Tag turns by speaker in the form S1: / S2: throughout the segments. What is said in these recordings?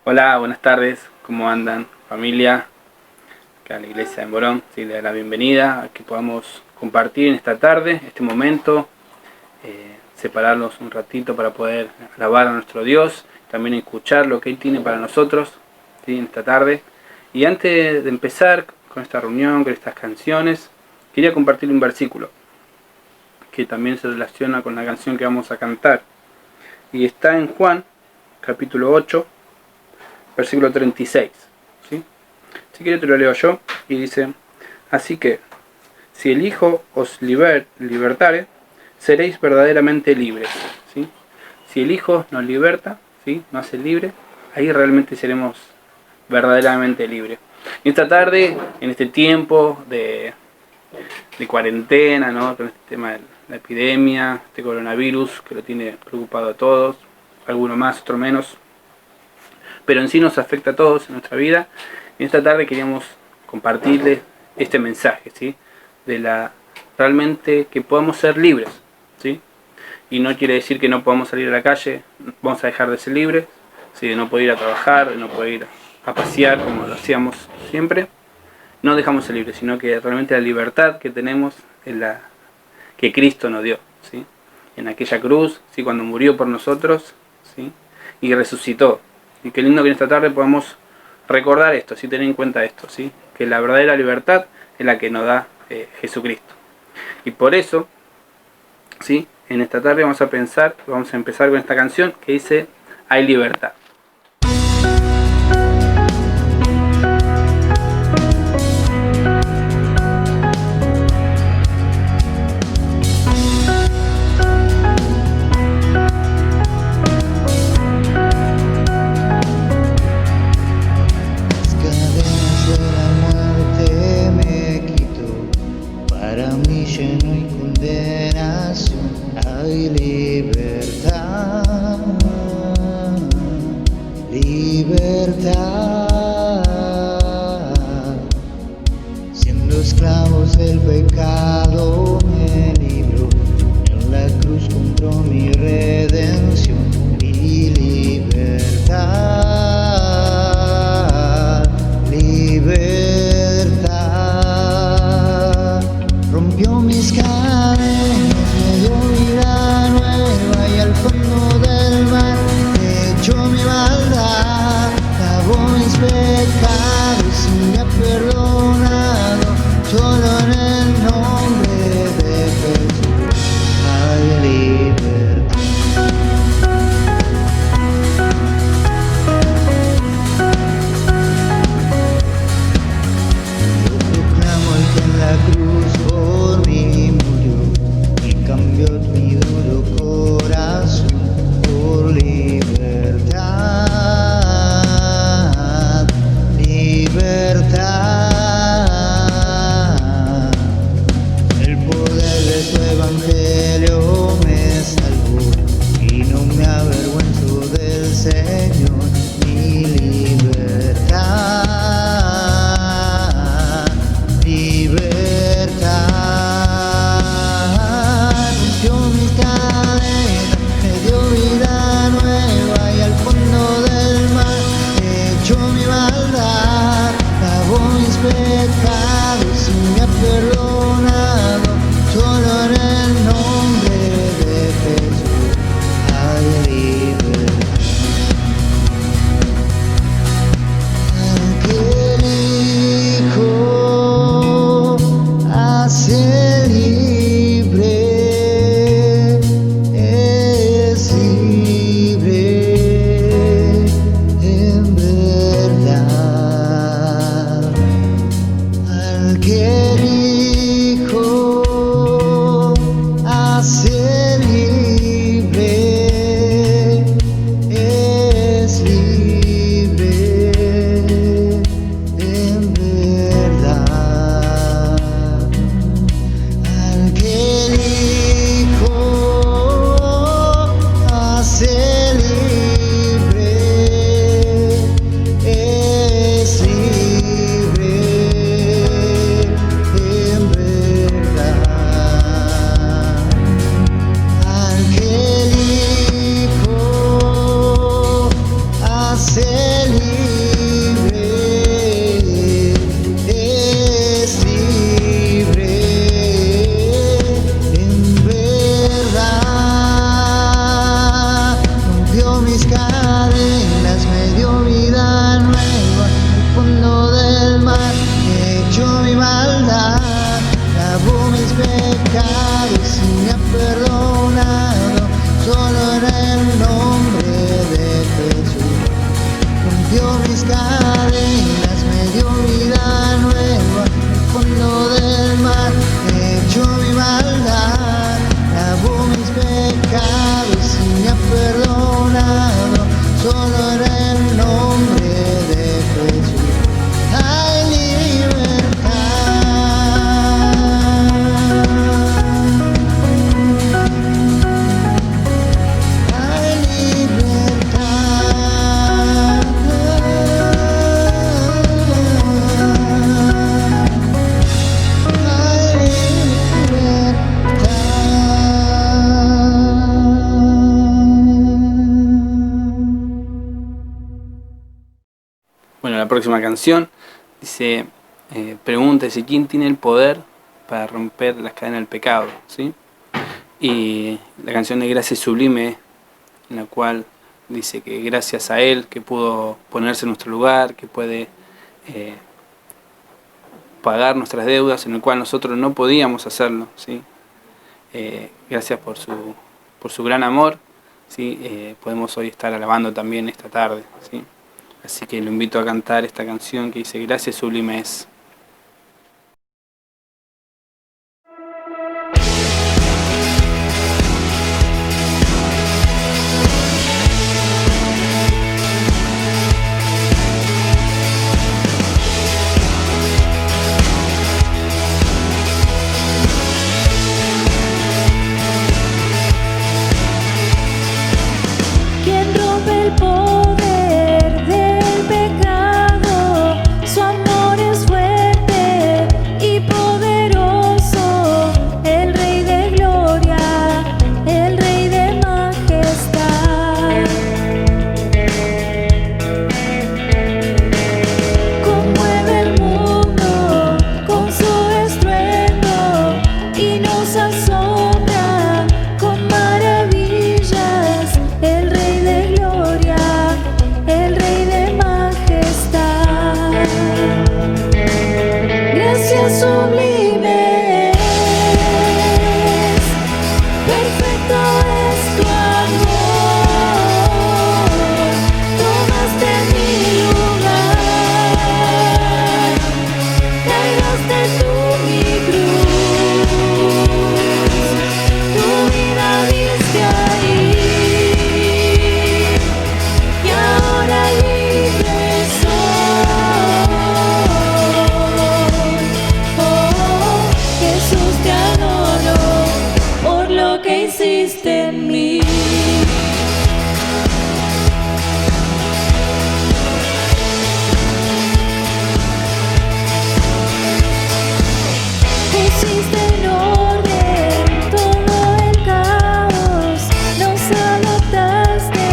S1: Hola, buenas tardes, ¿cómo andan familia? Acá a la iglesia de Morón, sí, le doy la bienvenida a que podamos compartir en esta tarde, este momento, separarnos un ratito para poder alabar a nuestro Dios, también escuchar lo que Él tiene para nosotros, ¿sí? En esta tarde. Y antes de empezar con esta reunión, con estas canciones, quería compartir un versículo que también se relaciona con la canción que vamos a cantar. Y está en Juan, capítulo 8, versículo 36. ¿Sí? Si quiere te lo leo yo, y dice: así que, si el Hijo os libertare, seréis verdaderamente libres. ¿Sí? Si el Hijo nos liberta, ¿sí? Nos hace libre, ahí realmente seremos verdaderamente libres. Y esta tarde, en este tiempo de cuarentena, ¿no? Con este tema de la epidemia, este coronavirus que lo tiene preocupado a todos, algunos más, otros menos, pero en sí nos afecta a todos en nuestra vida. Y esta tarde queríamos compartirles este mensaje, ¿sí? De realmente que podamos ser libres, ¿sí? Y no quiere decir que no podamos salir a la calle, vamos a dejar de ser libres, ¿sí? De no poder ir a trabajar, de no poder ir a pasear como lo hacíamos siempre. No dejamos de ser libres, sino que realmente la libertad que tenemos es la que Cristo nos dio, ¿sí? En aquella cruz, ¿sí? Cuando murió por nosotros, ¿sí? Y resucitó. Y qué lindo que en esta tarde podamos recordar esto, ¿sí? Tener en cuenta esto, ¿sí? Que la verdadera libertad es la que nos da Jesucristo. Y por eso, ¿sí? En esta tarde vamos a empezar con esta canción que dice: hay libertad.
S2: Siendo esclavos del pecado me libró, en la cruz compró mi redención y libertad, libertad. Rompió mis cadenas, me dio vida nueva y al fondo del mar echó mi maldad, lavó mis pecados y me ha perdonado. Solo en el nombre honor el nombre de Jesús. Hay libertad. Hay libertad.
S1: Bueno, la próxima canción dice, pregúntese quién tiene el poder para romper las cadenas del pecado, ¿sí? Y la canción de Gracia Sublime, en la cual dice que gracias a Él que pudo ponerse en nuestro lugar, que puede pagar nuestras deudas, en el cual nosotros no podíamos hacerlo, ¿sí? Gracias por su gran amor, ¿sí? Podemos hoy estar alabando también esta tarde, ¿sí? Así que lo invito a cantar esta canción que dice Gracia Sublime es.
S3: Quien rompe el poder del pecado, su amor es fuerte y poderoso, el Rey de gloria, el Rey de majestad. Conmueve el mundo con su estruendo y nos asombra con maravillas, el Rey de gloria, el Rey de majestad. Gracia sublime es, perfecto es tu amor, tomaste mi lugar, cargaste tú mi cruz, tu vida diste ahí, y ahora libre soy. Oh, Jesús, te adoro por lo que hiciste en mí. Pusiste en orden todo el caos, nos adoptaste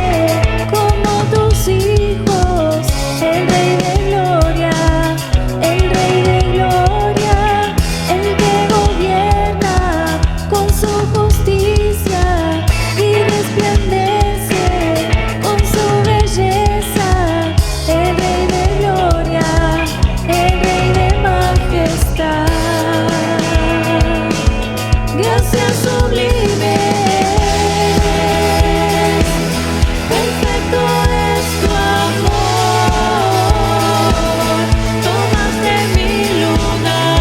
S3: como tus hijos, el Rey de gloria, el Rey de gloria, el que gobierna con su justicia y resplandece con su belleza, el Rey de gloria, el Rey de majestad. Gracia sublime es, perfecto es tu amor, tomaste mi lugar,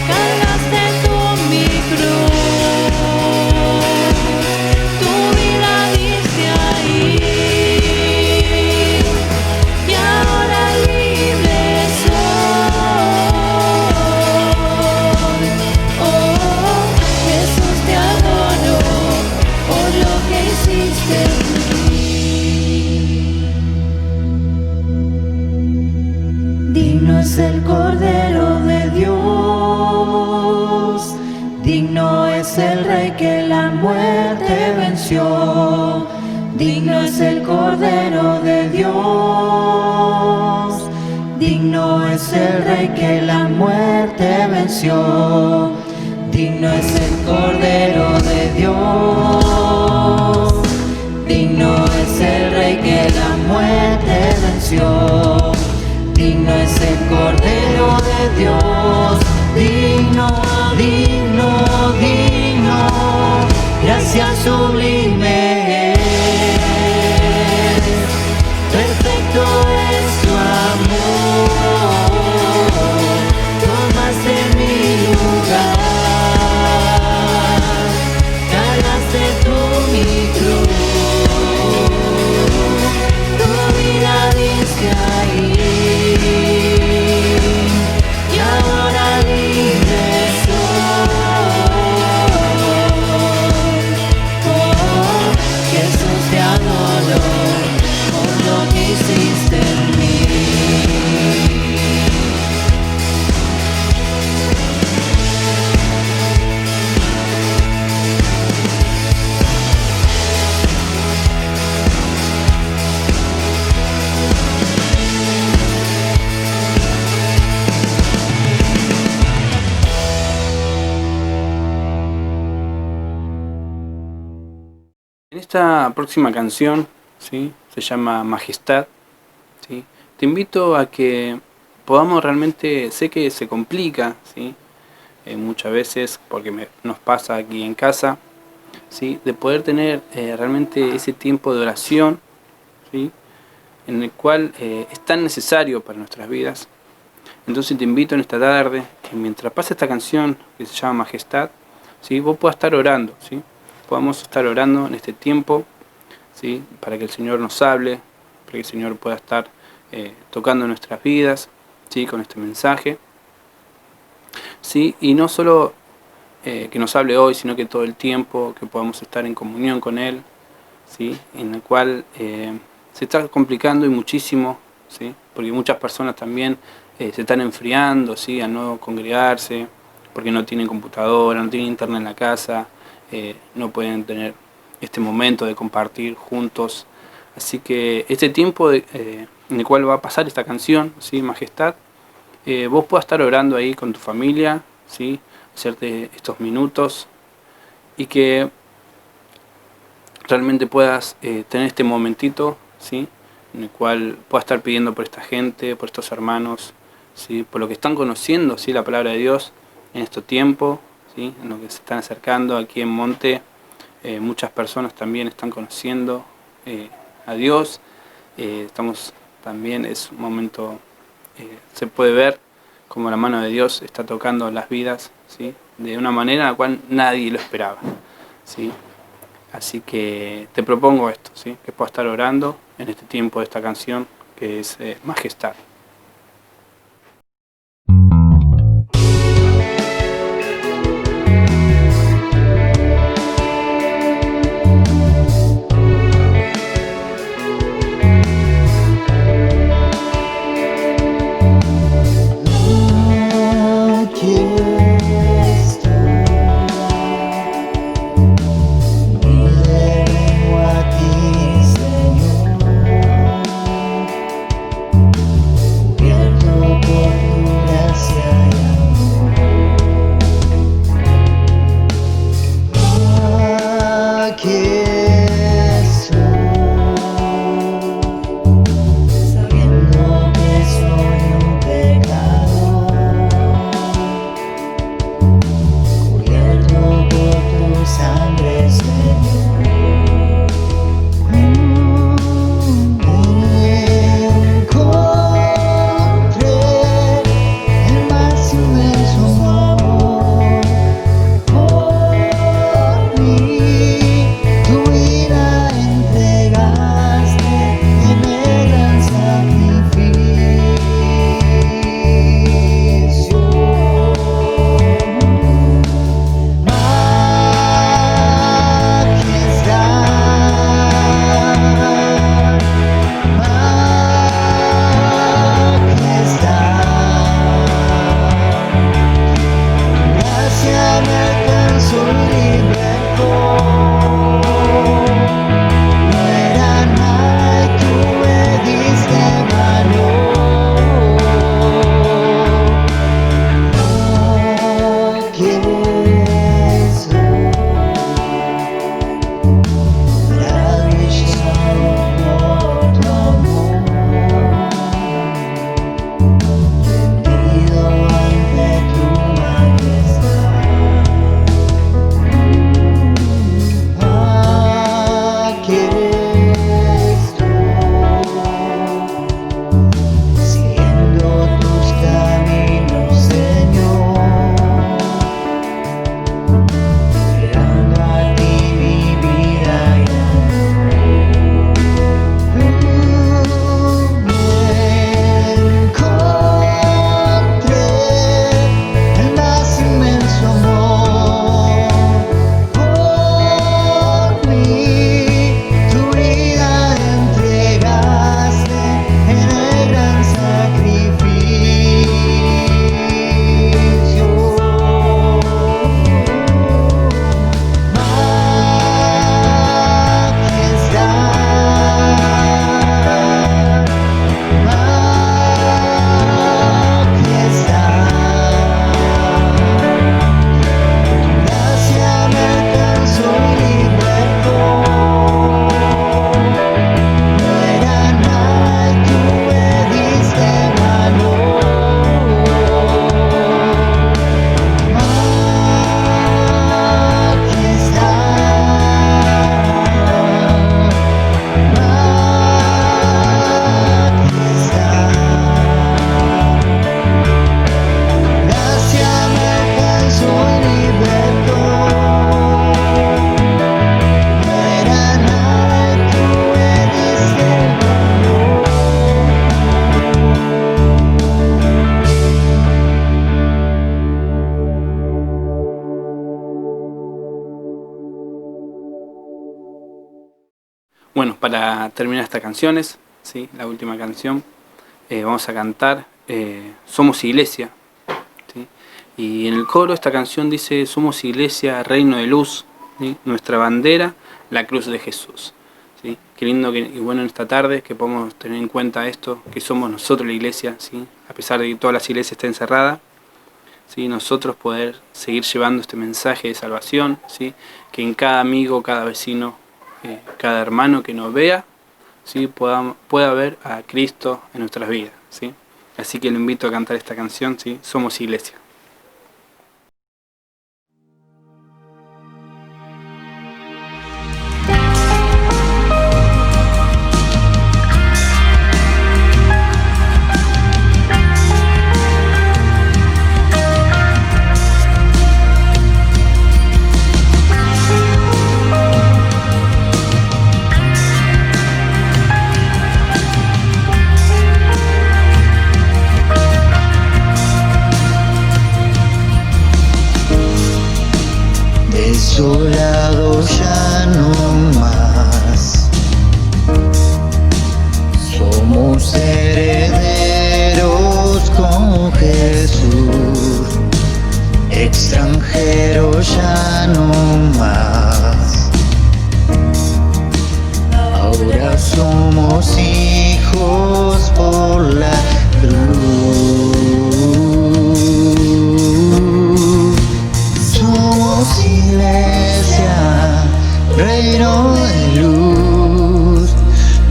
S3: cargaste tú mi cruz, tu vida diste ahí, y ahora libre soy. Oh, Jesús, te adoro por lo que hiciste en mí. Digno es el Cordero de Dios, digno es el Rey que la muerte venció, digno es el Cordero de Dios, digno es el Rey que la muerte venció, digno es el Cordero de Dios, digno es el Rey que la muerte venció, digno es el Cordero de Dios, digno, digno, digno, gracia sublime es, perfecto es tu amor, tomaste mi lugar, cargaste tú mi cruz,
S1: Esta próxima canción, ¿sí?, se llama Majestad, ¿sí? Te invito a que podamos realmente, sé que se complica, ¿sí?, muchas veces, porque nos pasa aquí en casa, ¿sí?, de poder tener realmente ese tiempo de oración, ¿sí?, en el cual es tan necesario para nuestras vidas. Entonces te invito en esta tarde que mientras pase esta canción que se llama Majestad, ¿sí?, vos puedas estar orando, ¿sí?, podamos estar orando en este tiempo, ¿sí?, para que el Señor nos hable, para que el Señor pueda estar tocando nuestras vidas, ¿sí?, con este mensaje, ¿sí?, y no solo que nos hable hoy, sino que todo el tiempo, que podamos estar en comunión con Él, ¿sí?, en el cual se está complicando y muchísimo, ¿sí?, porque muchas personas también se están enfriando, ¿sí?, a no congregarse, porque no tienen computadora, no tienen internet en la casa, no pueden tener este momento de compartir juntos. Así que este tiempo en el cual va a pasar esta canción, ¿sí?, Majestad, vos puedas estar orando ahí con tu familia, ¿sí?, hacerte estos minutos y que realmente puedas tener este momentito, ¿sí?, en el cual puedas estar pidiendo por esta gente, por estos hermanos, ¿sí?, por lo que están conociendo, ¿sí?, la palabra de Dios en este tiempo, ¿sí?, en lo que se están acercando aquí en Monte. Muchas personas también están conociendo a Dios. Estamos también, es un momento, se puede ver como la mano de Dios está tocando las vidas, ¿sí?, de una manera en la cual nadie lo esperaba, ¿sí? Así que te propongo esto, ¿sí?, que puedas estar orando en este tiempo de esta canción que es Majestad. Bueno, para terminar estas canciones, ¿sí? La última canción, vamos a cantar Somos Iglesia. ¿Sí? Y en el coro esta canción dice: somos Iglesia, reino de luz, ¿sí? Nuestra bandera, la cruz de Jesús. ¿Sí? Qué lindo y bueno en esta tarde que podamos tener en cuenta esto, que somos nosotros la iglesia, ¿sí? A pesar de que todas las iglesias estén cerradas, ¿sí? Nosotros poder seguir llevando este mensaje de salvación, ¿sí? Que en cada amigo, cada vecino, cada hermano que nos vea, ¿sí? pueda ver a Cristo en nuestras vidas, ¿sí? Así que le invito a cantar esta canción, ¿sí? Somos Iglesia.
S2: Desolado ya no más, somos herederos con Jesús, extranjeros ya no más, ahora somos hijos por la cruz. Somos iglesia, reino de luz,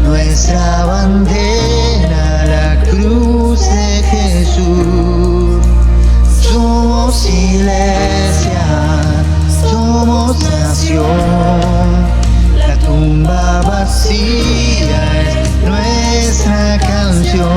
S2: nuestra bandera, la cruz de Jesús. Somos iglesia, somos nación, la tumba vacía es nuestra canción.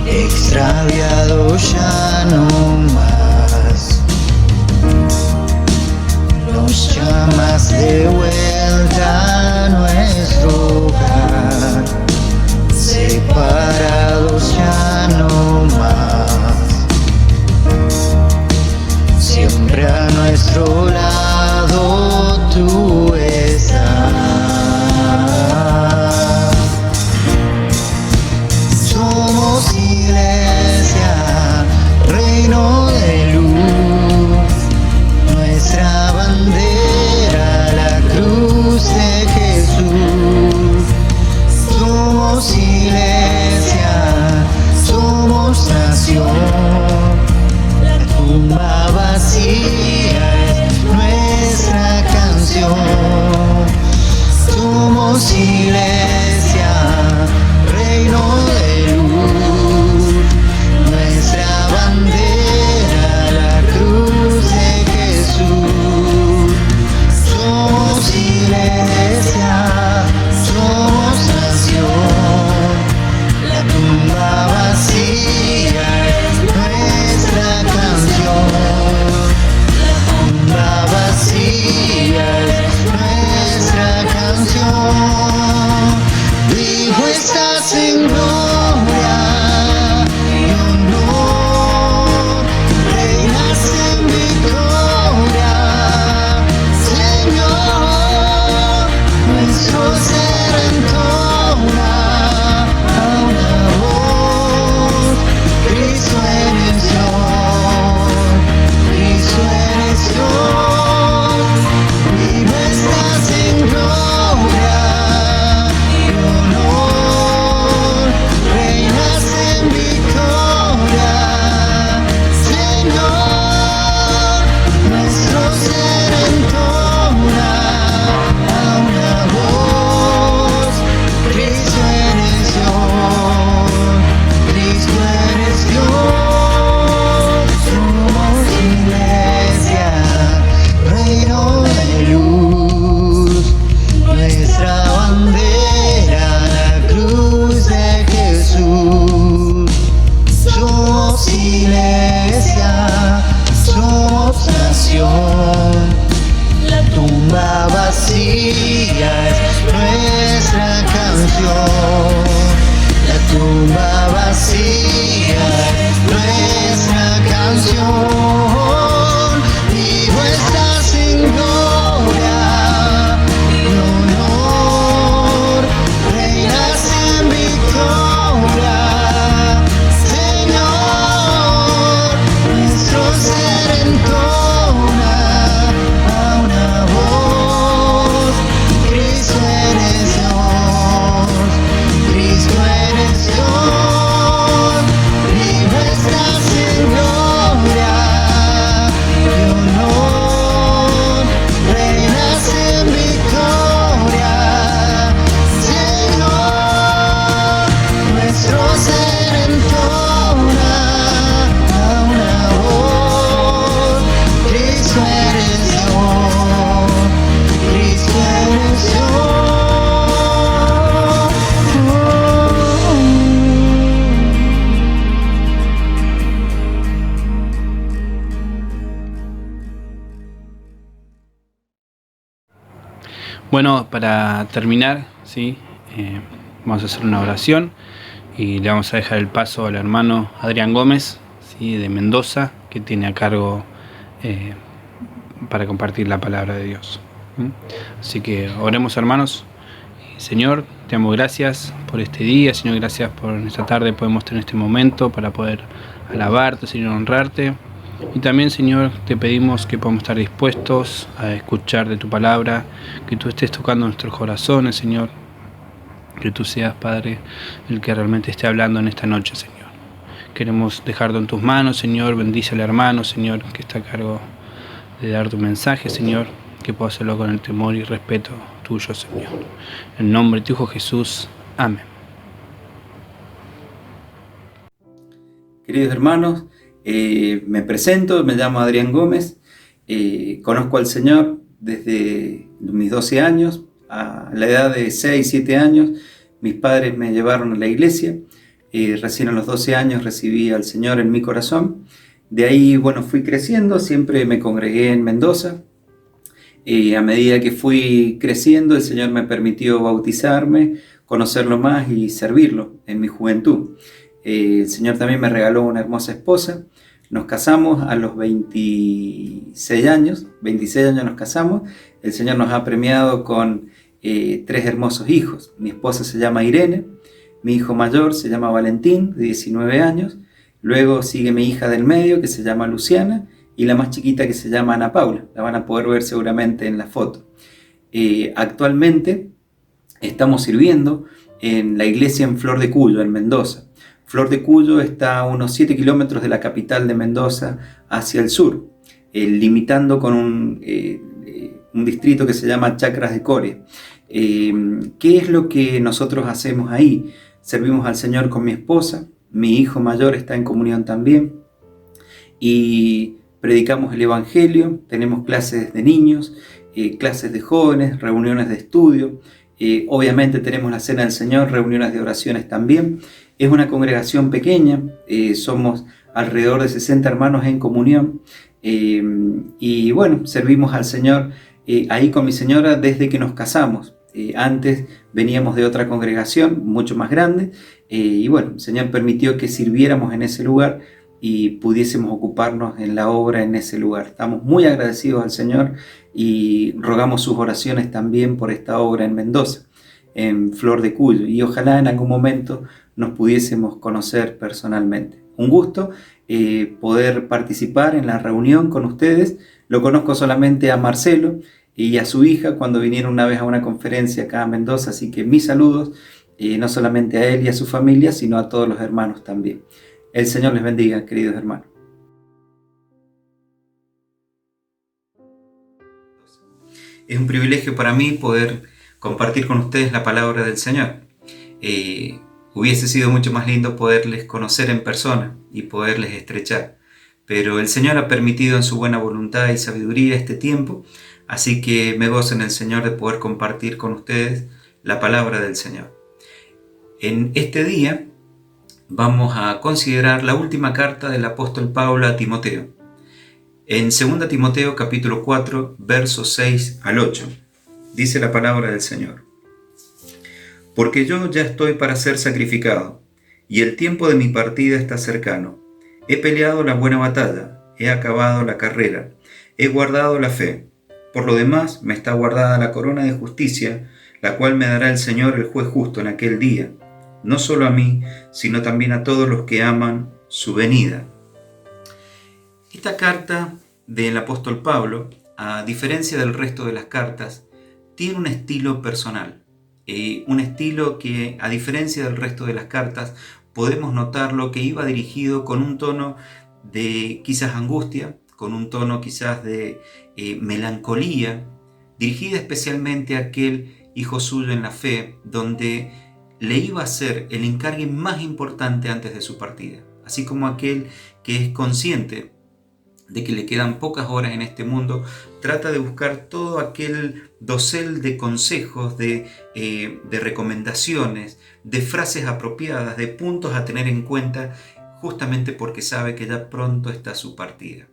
S2: Extraviado ya no más, nos llamas de vuelta a nuestro hogar, separados ya no más, siempre a nuestro lado tú estás. Somos iglesia, reino de luz, nuestra bandera, la cruz de Jesús. Somos iglesia, somos nación, la tumba vacía es nuestra canción. tumba vacía es nuestra canción, y vuestra sin gloria y honor, reinas en victoria, Señor, nuestro ser entona a una voz, Cristo eres Dios, Cristo eres Dios, viva estás en gloria y honor, reinas en victoria, Señor, nuestro ser entona a una voz, Cristo eres Dios, Cristo eres Dios.
S1: Bueno, para terminar, ¿sí? Vamos a hacer una oración y le vamos a dejar el paso al hermano Adrián Gómez, ¿sí? De Mendoza, que tiene a cargo para compartir la palabra de Dios. Así que oremos, hermanos. Señor, te damos gracias por este día, Señor, gracias por esta tarde podemos tener este momento para poder alabarte, Señor, honrarte. Y también, Señor, te pedimos que podamos estar dispuestos a escuchar de tu palabra, que tú estés tocando nuestros corazones, Señor, que tú seas, Padre, el que realmente esté hablando en esta noche, Señor. Queremos dejarlo en tus manos, Señor, bendice al hermano, Señor, que está a cargo de dar tu mensaje, Señor, que pueda hacerlo con el temor y respeto tuyo, Señor. En el nombre de tu Hijo Jesús, amén.
S4: Queridos hermanos, me presento, me llamo Adrián Gómez, conozco al Señor desde mis 12 años, a la edad de 6, 7 años, mis padres me llevaron a la iglesia, recién a los 12 años recibí al Señor en mi corazón, de ahí, bueno, fui creciendo, siempre me congregué en Mendoza, a medida que fui creciendo el Señor me permitió bautizarme, conocerlo más y servirlo en mi juventud. El Señor también me regaló una hermosa esposa. Nos casamos a los 26 años nos casamos. El Señor nos ha premiado con 3 hermosos hijos. Mi esposa se llama Irene, mi hijo mayor se llama Valentín, de 19 años. Luego sigue mi hija del medio, que se llama Luciana, y la más chiquita, que se llama Ana Paula. La van a poder ver seguramente en la foto. Actualmente estamos sirviendo en la iglesia en Flor de Cuyo, en Mendoza. Flor de Cuyo está a unos 7 kilómetros de la capital de Mendoza hacia el sur, limitando con un distrito que se llama Chacras de Coria. ¿Qué es lo que nosotros hacemos ahí? Servimos al Señor con mi esposa, mi hijo mayor está en comunión también, y predicamos el Evangelio, tenemos clases de niños, clases de jóvenes, reuniones de estudio, obviamente tenemos la Cena del Señor, reuniones de oraciones también. Es una congregación pequeña, somos alrededor de 60 hermanos en comunión, y bueno, servimos al Señor ahí con mi señora desde que nos casamos. Antes veníamos de otra congregación mucho más grande, y bueno, el Señor permitió que sirviéramos en ese lugar y pudiésemos ocuparnos en la obra en ese lugar. Estamos muy agradecidos al Señor y rogamos sus oraciones también por esta obra en Mendoza, en Flor de Cuyo, y ojalá en algún momento nos pudiésemos conocer personalmente. Un gusto poder participar en la reunión con ustedes. Lo conozco solamente a Marcelo y a su hija cuando vinieron una vez a una conferencia acá a Mendoza, así que mis saludos, no solamente a él y a su familia, sino a todos los hermanos también. El Señor les bendiga, queridos hermanos. Es un privilegio para mí poder compartir con ustedes la palabra del Señor. Hubiese sido mucho más lindo poderles conocer en persona y poderles estrechar, pero el Señor ha permitido en su buena voluntad y sabiduría este tiempo, así que me gozo en el Señor de poder compartir con ustedes la palabra del Señor. En este día vamos a considerar la última carta del apóstol Pablo a Timoteo. En 2 Timoteo capítulo 4, versos 6 al 8, dice la palabra del Señor: Porque yo ya estoy para ser sacrificado, y el tiempo de mi partida está cercano. He peleado la buena batalla, he acabado la carrera, he guardado la fe. Por lo demás, me está guardada la corona de justicia, la cual me dará el Señor, el juez justo, en aquel día, no solo a mí, sino también a todos los que aman su venida. Esta carta del apóstol Pablo, a diferencia del resto de las cartas, tiene un estilo personal, un estilo que, a diferencia del resto de las cartas, podemos notarlo que iba dirigido con un tono de quizás angustia, con un tono quizás de melancolía, dirigida especialmente a aquel hijo suyo en la fe, donde le iba a ser el encargue más importante antes de su partida, así como aquel que es consciente de que le quedan pocas horas en este mundo, trata de buscar todo aquel dosel de consejos, de recomendaciones, de frases apropiadas, de puntos a tener en cuenta, justamente porque sabe que ya pronto está su partida.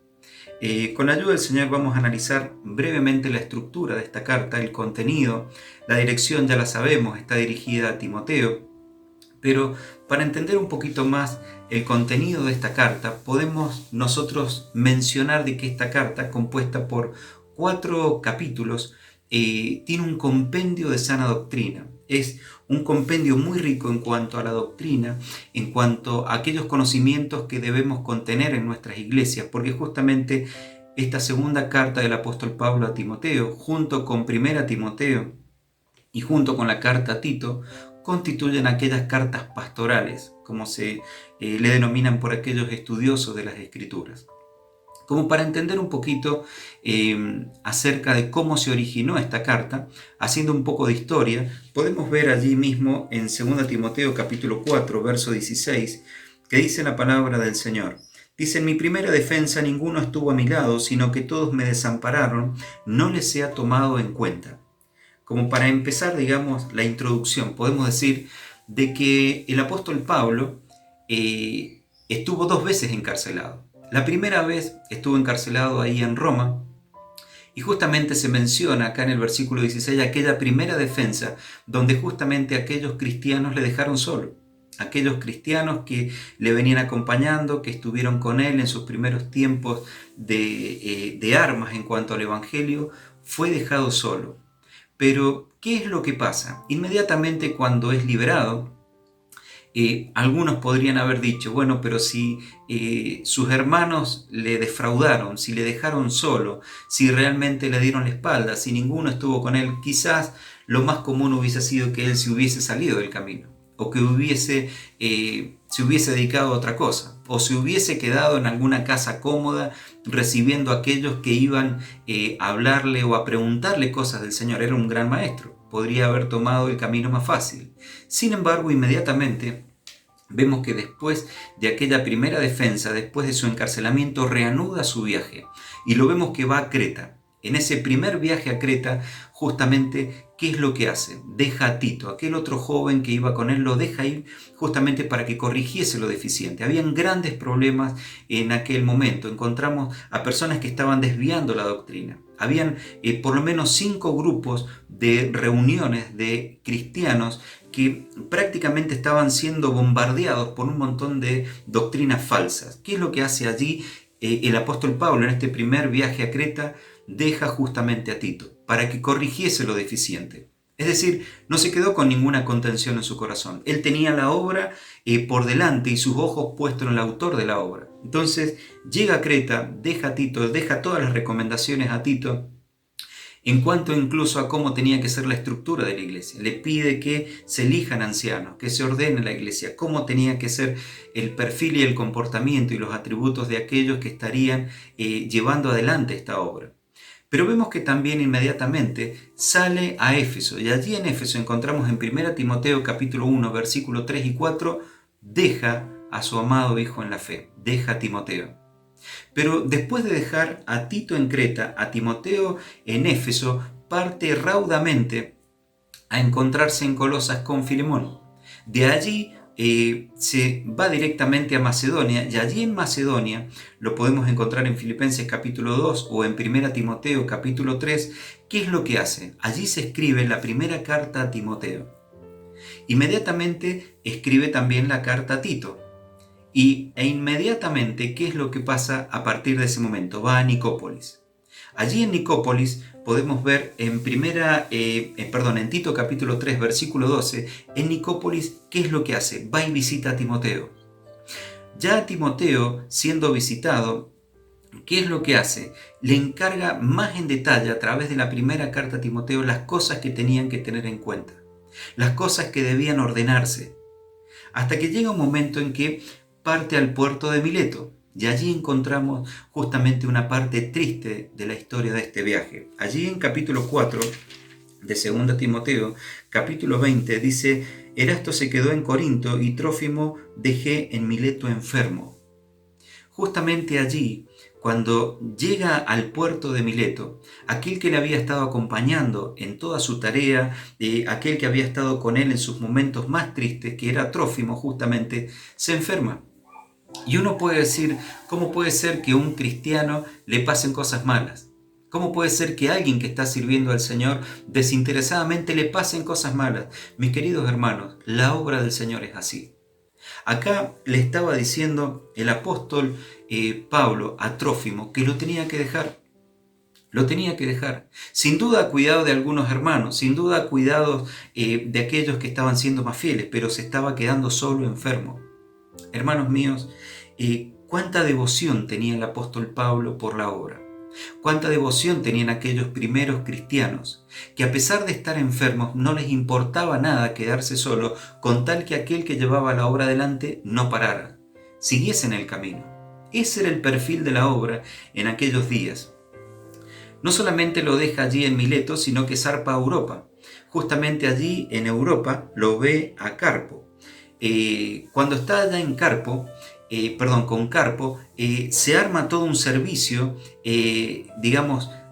S4: Con la ayuda del Señor vamos a analizar brevemente la estructura de esta carta, el contenido. La dirección ya la sabemos, está dirigida a Timoteo, pero para entender un poquito más el contenido de esta carta, podemos nosotros mencionar de que esta carta, compuesta por 4 capítulos, tiene un compendio de sana doctrina. Es un compendio muy rico en cuanto a la doctrina, en cuanto a aquellos conocimientos que debemos contener en nuestras iglesias, porque justamente esta segunda carta del apóstol Pablo a Timoteo, junto con primera Timoteo y junto con la carta a Tito, constituyen aquellas cartas pastorales, como se le denominan por aquellos estudiosos de las Escrituras. Como para entender un poquito acerca de cómo se originó esta carta, haciendo un poco de historia, podemos ver allí mismo en 2 Timoteo capítulo 4, verso 16, que dice la palabra del Señor. Dice: en mi primera defensa ninguno estuvo a mi lado, sino que todos me desampararon, no les sea tomado en cuenta. Como para empezar, digamos, la introducción, podemos decir de que el apóstol Pablo estuvo 2 veces encarcelado. La primera vez estuvo encarcelado ahí en Roma, y justamente se menciona acá en el versículo 16 aquella primera defensa donde justamente aquellos cristianos le dejaron solo. Aquellos cristianos que le venían acompañando, que estuvieron con él en sus primeros tiempos de armas en cuanto al evangelio, fue dejado solo. Pero, ¿qué es lo que pasa? Inmediatamente cuando es liberado, algunos podrían haber dicho, bueno, pero si sus hermanos le defraudaron, si le dejaron solo, si realmente le dieron la espalda, si ninguno estuvo con él, quizás lo más común hubiese sido que él se hubiese salido del camino, o que se hubiese dedicado a otra cosa, o se hubiese quedado en alguna casa cómoda recibiendo a aquellos que iban a hablarle o a preguntarle cosas del Señor. Era un gran maestro, podría haber tomado el camino más fácil. Sin embargo, inmediatamente vemos que después de aquella primera defensa, después de su encarcelamiento, reanuda su viaje, y lo vemos que va a Creta. En ese primer viaje a Creta, justamente, ¿qué es lo que hace? Deja a Tito, aquel otro joven que iba con él, lo deja ir justamente para que corrigiese lo deficiente. Habían grandes problemas en aquel momento. Encontramos a personas que estaban desviando la doctrina. Habían por lo menos 5 grupos de reuniones de cristianos que prácticamente estaban siendo bombardeados por un montón de doctrinas falsas. ¿Qué es lo que hace allí el apóstol Pablo en este primer viaje a Creta? Deja justamente a Tito para que corrigiese lo deficiente. Es decir, no se quedó con ninguna contención en su corazón. Él tenía la obra por delante y sus ojos puestos en el autor de la obra. Entonces llega a Creta, deja a Tito, deja todas las recomendaciones a Tito en cuanto incluso a cómo tenía que ser la estructura de la iglesia. Le pide que se elijan ancianos, que se ordene la iglesia, cómo tenía que ser el perfil y el comportamiento y los atributos de aquellos que estarían llevando adelante esta obra. Pero vemos que también inmediatamente sale a Éfeso, y allí en Éfeso encontramos en 1 Timoteo capítulo 1, versículos 3 y 4, deja a su amado hijo en la fe, deja a Timoteo. Pero después de dejar a Tito en Creta, a Timoteo en Éfeso, parte raudamente a encontrarse en Colosas con Filemón. De allí se va directamente a Macedonia, y allí en Macedonia, lo podemos encontrar en Filipenses capítulo 2 o en 1 Timoteo capítulo 3, ¿qué es lo que hace? Allí se escribe la primera carta a Timoteo. Inmediatamente escribe también la carta a Tito. E inmediatamente, ¿qué es lo que pasa a partir de ese momento? Va a Nicópolis. Allí en Nicópolis podemos ver en Tito capítulo 3, versículo 12, en Nicópolis, ¿qué es lo que hace? Va y visita a Timoteo. Ya a Timoteo, siendo visitado, ¿qué es lo que hace? Le encarga más en detalle a través de la primera carta a Timoteo las cosas que tenían que tener en cuenta, las cosas que debían ordenarse, hasta que llega un momento en que parte al puerto de Mileto. Y allí encontramos justamente una parte triste de la historia de este viaje. Allí en capítulo 4 de 2 Timoteo, capítulo 20, dice: Erasto se quedó en Corinto y Trófimo dejé en Mileto enfermo. Justamente allí, cuando llega al puerto de Mileto, aquel que le había estado acompañando en toda su tarea, aquel que había estado con él en sus momentos más tristes, que era Trófimo justamente, se enferma. Y uno puede decir, ¿cómo puede ser que a un cristiano le pasen cosas malas? ¿Cómo puede ser que a alguien que está sirviendo al Señor desinteresadamente le pasen cosas malas? Mis queridos hermanos, la obra del Señor es así. Acá le estaba diciendo el apóstol Pablo a Trófimo que lo tenía que dejar. Lo tenía que dejar. Sin duda a cuidado de algunos hermanos, sin duda a cuidado de aquellos que estaban siendo más fieles, pero se estaba quedando solo, enfermo. Hermanos míos, cuánta devoción tenía el apóstol Pablo por la obra. Cuánta devoción tenían aquellos primeros cristianos, que a pesar de estar enfermos no les importaba nada quedarse solo, con tal que aquel que llevaba la obra adelante no parara, siguiese en el camino. Ese era el perfil de la obra en aquellos días. No solamente lo deja allí en Mileto, sino que zarpa a Europa. Justamente allí en Europa lo ve a Carpo. Cuando está allá en Carpo, con Carpo, se arma todo un servicio,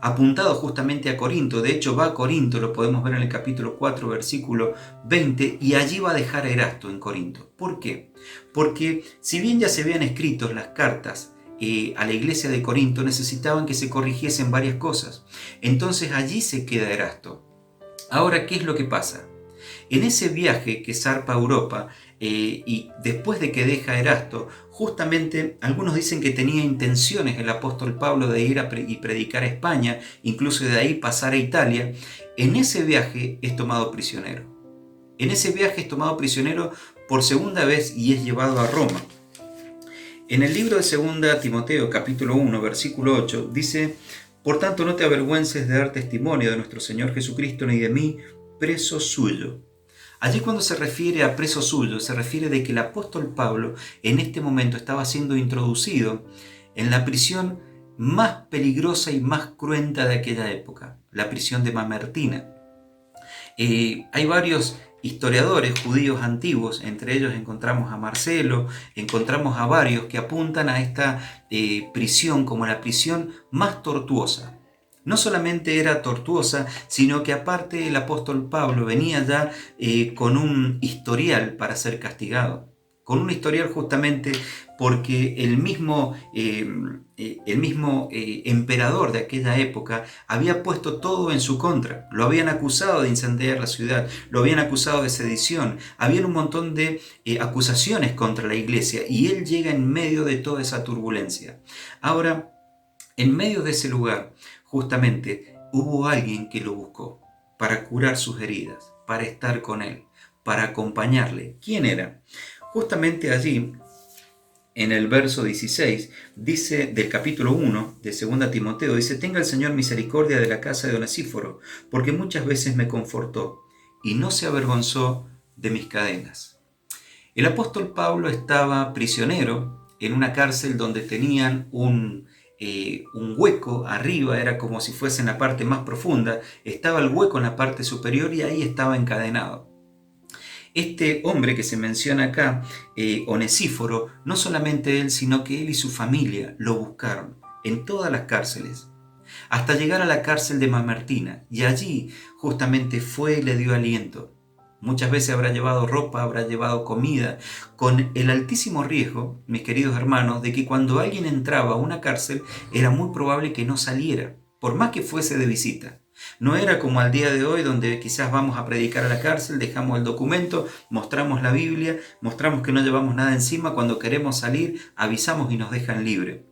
S4: apuntado justamente a Corinto. De hecho, va a Corinto, lo podemos ver en el capítulo 4, versículo 20, y allí va a dejar a Erasto en Corinto. ¿Por qué? Porque si bien ya se habían escrito las cartas a la iglesia de Corinto, necesitaban que se corrigiesen varias cosas. Entonces allí se queda Erasto. Ahora, ¿qué es lo que pasa? En ese viaje que zarpa a Europa, y después de que deja a Erasto, justamente algunos dicen que tenía intenciones el apóstol Pablo de ir y predicar a España, incluso de ahí pasar a Italia. En ese viaje es tomado prisionero. En ese viaje es tomado prisionero por segunda vez y es llevado a Roma. En el libro de 2 Timoteo, capítulo 1, versículo 8, dice: Por tanto, no te avergüences de dar testimonio de nuestro Señor Jesucristo ni de mí, preso suyo. Allí cuando se refiere a preso suyo, se refiere de que el apóstol Pablo en este momento estaba siendo introducido en la prisión más peligrosa y más cruenta de aquella época, la prisión de Mamertina. Hay varios historiadores judíos antiguos, entre ellos encontramos a Marcelo, encontramos a varios que apuntan a esta prisión como la prisión más tortuosa. No solamente era tortuosa, sino que aparte el apóstol Pablo venía ya con un historial para ser castigado. Con un historial justamente porque el mismo emperador de aquella época había puesto todo en su contra. Lo habían acusado de incendiar la ciudad, lo habían acusado de sedición, había un montón de acusaciones contra la iglesia y él llega en medio de toda esa turbulencia. Ahora, en medio de ese lugar, justamente hubo alguien que lo buscó para curar sus heridas, para estar con él, para acompañarle. ¿Quién era? Justamente allí, en el verso 16, dice del capítulo 1 de 2 Timoteo, dice: Tenga el Señor misericordia de la casa de Onesíforo, porque muchas veces me confortó y no se avergonzó de mis cadenas. El apóstol Pablo estaba prisionero en una cárcel donde tenían un hueco arriba, era como si fuese en la parte más profunda, estaba el hueco en la parte superior y ahí estaba encadenado. Este hombre que se menciona acá, Onesíforo, no solamente él, sino que él y su familia lo buscaron en todas las cárceles, hasta llegar a la cárcel de Mamertina, y allí justamente fue y le dio aliento. Muchas veces habrá llevado ropa, habrá llevado comida, con el altísimo riesgo, mis queridos hermanos, de que cuando alguien entraba a una cárcel era muy probable que no saliera, por más que fuese de visita. No era como al día de hoy, donde quizás vamos a predicar a la cárcel, dejamos el documento, mostramos la Biblia, mostramos que no llevamos nada encima, cuando queremos salir avisamos y nos dejan libre.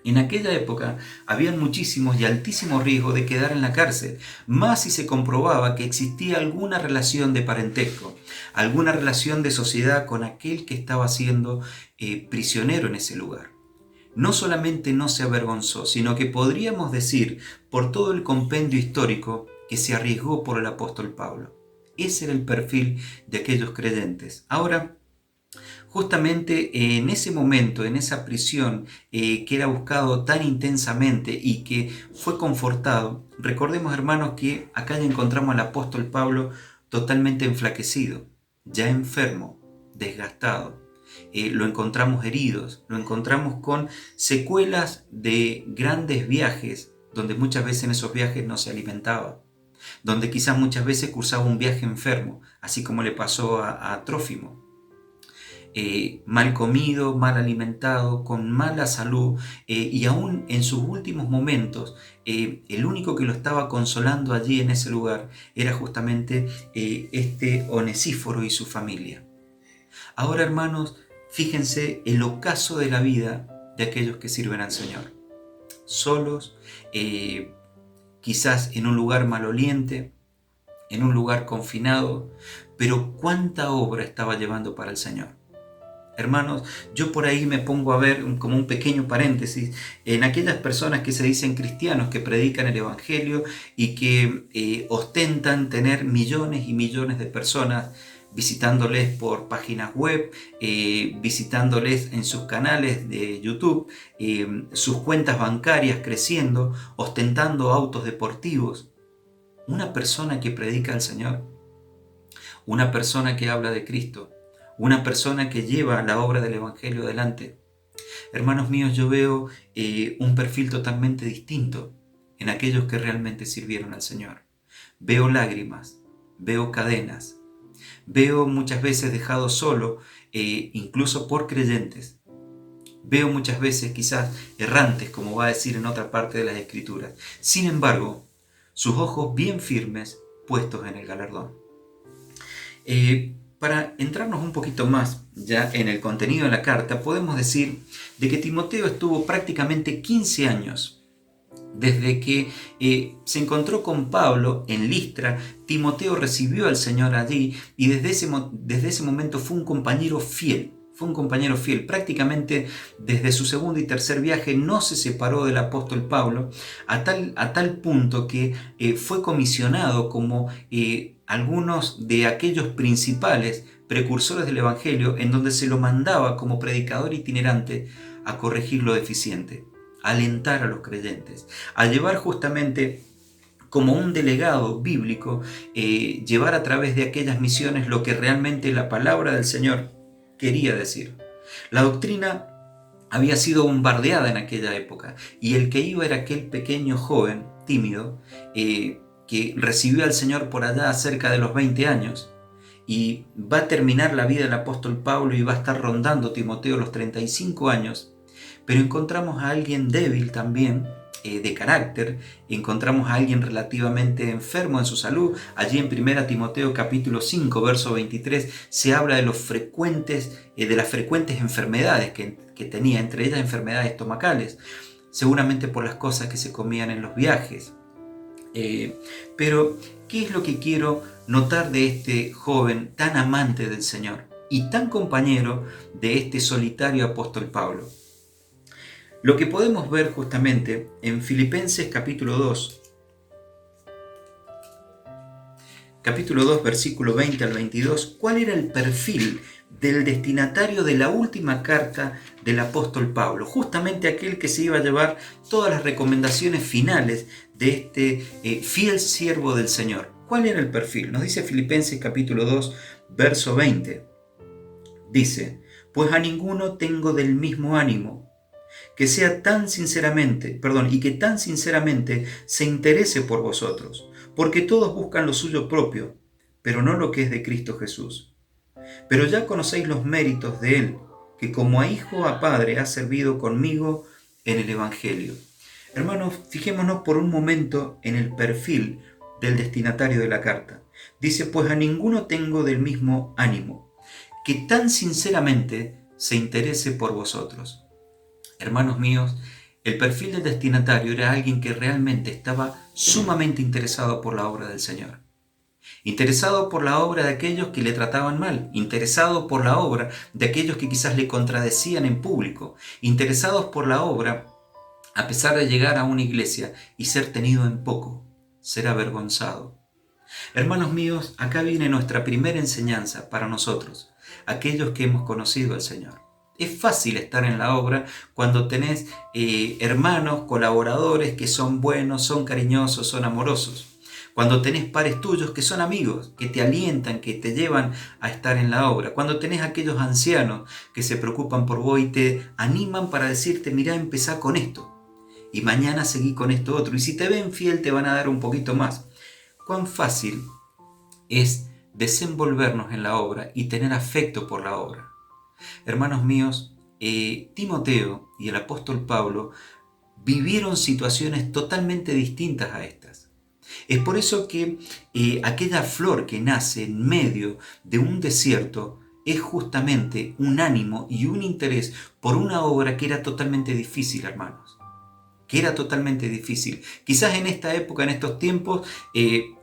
S4: En aquella época había muchísimos y altísimos riesgos de quedar en la cárcel, más si se comprobaba que existía alguna relación de parentesco, alguna relación de sociedad con aquel que estaba siendo prisionero en ese lugar. No solamente no se avergonzó, sino que podríamos decir por todo el compendio histórico que se arriesgó por el apóstol Pablo. Ese era el perfil de aquellos creyentes. Ahora, justamente en ese momento, en esa prisión que era buscado tan intensamente y que fue confortado, recordemos, hermanos, que acá ya encontramos al apóstol Pablo totalmente enflaquecido, ya enfermo, desgastado. Lo encontramos heridos, lo encontramos con secuelas de grandes viajes, donde muchas veces en esos viajes no se alimentaba, donde quizás muchas veces cursaba un viaje enfermo, así como le pasó a Trófimo. Mal comido, mal alimentado, con mala salud, y aún en sus últimos momentos, el único que lo estaba consolando allí en ese lugar era justamente este Onesíforo y su familia. Ahora, hermanos, fíjense el ocaso de la vida de aquellos que sirven al Señor. Solos, quizás en un lugar maloliente, en un lugar confinado, pero cuánta obra estaba llevando para el Señor. Hermanos, yo por ahí me pongo a ver como un pequeño paréntesis en aquellas personas que se dicen cristianos, que predican el Evangelio y que ostentan tener millones y millones de personas visitándoles por páginas web, visitándoles en sus canales de YouTube, sus cuentas bancarias creciendo, ostentando autos deportivos. Una persona que predica al Señor, una persona que habla de Cristo, una persona que lleva la obra del Evangelio adelante. Hermanos míos, yo veo un perfil totalmente distinto en aquellos que realmente sirvieron al Señor. Veo lágrimas, veo cadenas, veo muchas veces dejado solo, incluso por creyentes. Veo muchas veces quizás errantes, como va a decir en otra parte de las Escrituras. Sin embargo, sus ojos bien firmes puestos en el galardón. Para entrarnos un poquito más ya en el contenido de la carta, podemos decir de que Timoteo estuvo prácticamente 15 años desde que se encontró con Pablo en Listra. Timoteo recibió al Señor allí y desde ese momento fue un compañero fiel. Prácticamente desde su segundo y tercer viaje no se separó del apóstol Pablo, a tal punto que fue comisionado como algunos de aquellos principales precursores del Evangelio, en donde se lo mandaba como predicador itinerante a corregir lo deficiente, a alentar a los creyentes, a llevar justamente como un delegado bíblico, llevar a través de aquellas misiones lo que realmente la palabra del Señor quería decir. La doctrina había sido bombardeada en aquella época y el que iba era aquel pequeño joven tímido que recibió al Señor por allá cerca de los 20 años y va a terminar la vida del apóstol Pablo y va a estar rondando Timoteo los 35 años, pero encontramos a alguien débil también, de carácter, encontramos a alguien relativamente enfermo en su salud. Allí en 1 Timoteo capítulo 5, verso 23, se habla de las frecuentes enfermedades que tenía, entre ellas enfermedades estomacales, seguramente por las cosas que se comían en los viajes. Pero, ¿qué es lo que quiero notar de este joven tan amante del Señor y tan compañero de este solitario apóstol Pablo? Lo que podemos ver justamente en Filipenses capítulo 2, versículo 20 al 22, ¿cuál era el perfil del destinatario de la última carta del apóstol Pablo? Justamente aquel que se iba a llevar todas las recomendaciones finales de este fiel siervo del Señor. ¿Cuál era el perfil? Nos dice Filipenses capítulo 2, verso 20. Dice: pues a ninguno tengo del mismo ánimo, que tan sinceramente se interese por vosotros, porque todos buscan lo suyo propio, pero no lo que es de Cristo Jesús. Pero ya conocéis los méritos de Él, que como a hijo a padre ha servido conmigo en el Evangelio. Hermanos, fijémonos por un momento en el perfil del destinatario de la carta. Dice, pues a ninguno tengo del mismo ánimo, que tan sinceramente se interese por vosotros. Hermanos míos, el perfil del destinatario era alguien que realmente estaba sumamente interesado por la obra del Señor. Interesado por la obra de aquellos que le trataban mal, interesado por la obra de aquellos que quizás le contradecían en público, interesados por la obra a pesar de llegar a una iglesia y ser tenido en poco, ser avergonzado. Hermanos míos, acá viene nuestra primera enseñanza para nosotros, aquellos que hemos conocido al Señor. Es fácil estar en la obra cuando tenés hermanos, colaboradores que son buenos, son cariñosos, son amorosos. Cuando tenés pares tuyos que son amigos, que te alientan, que te llevan a estar en la obra. Cuando tenés aquellos ancianos que se preocupan por vos y te animan para decirte, mirá, empezá con esto. Y mañana seguí con esto otro. Y si te ven fiel te van a dar un poquito más. Cuán fácil es desenvolvernos en la obra y tener afecto por la obra. Hermanos míos, Timoteo y el apóstol Pablo vivieron situaciones totalmente distintas a estas. Es por eso que aquella flor que nace en medio de un desierto es justamente un ánimo y un interés por una obra que era totalmente difícil, hermanos. Que era totalmente difícil. Quizás en esta época, en estos tiempos,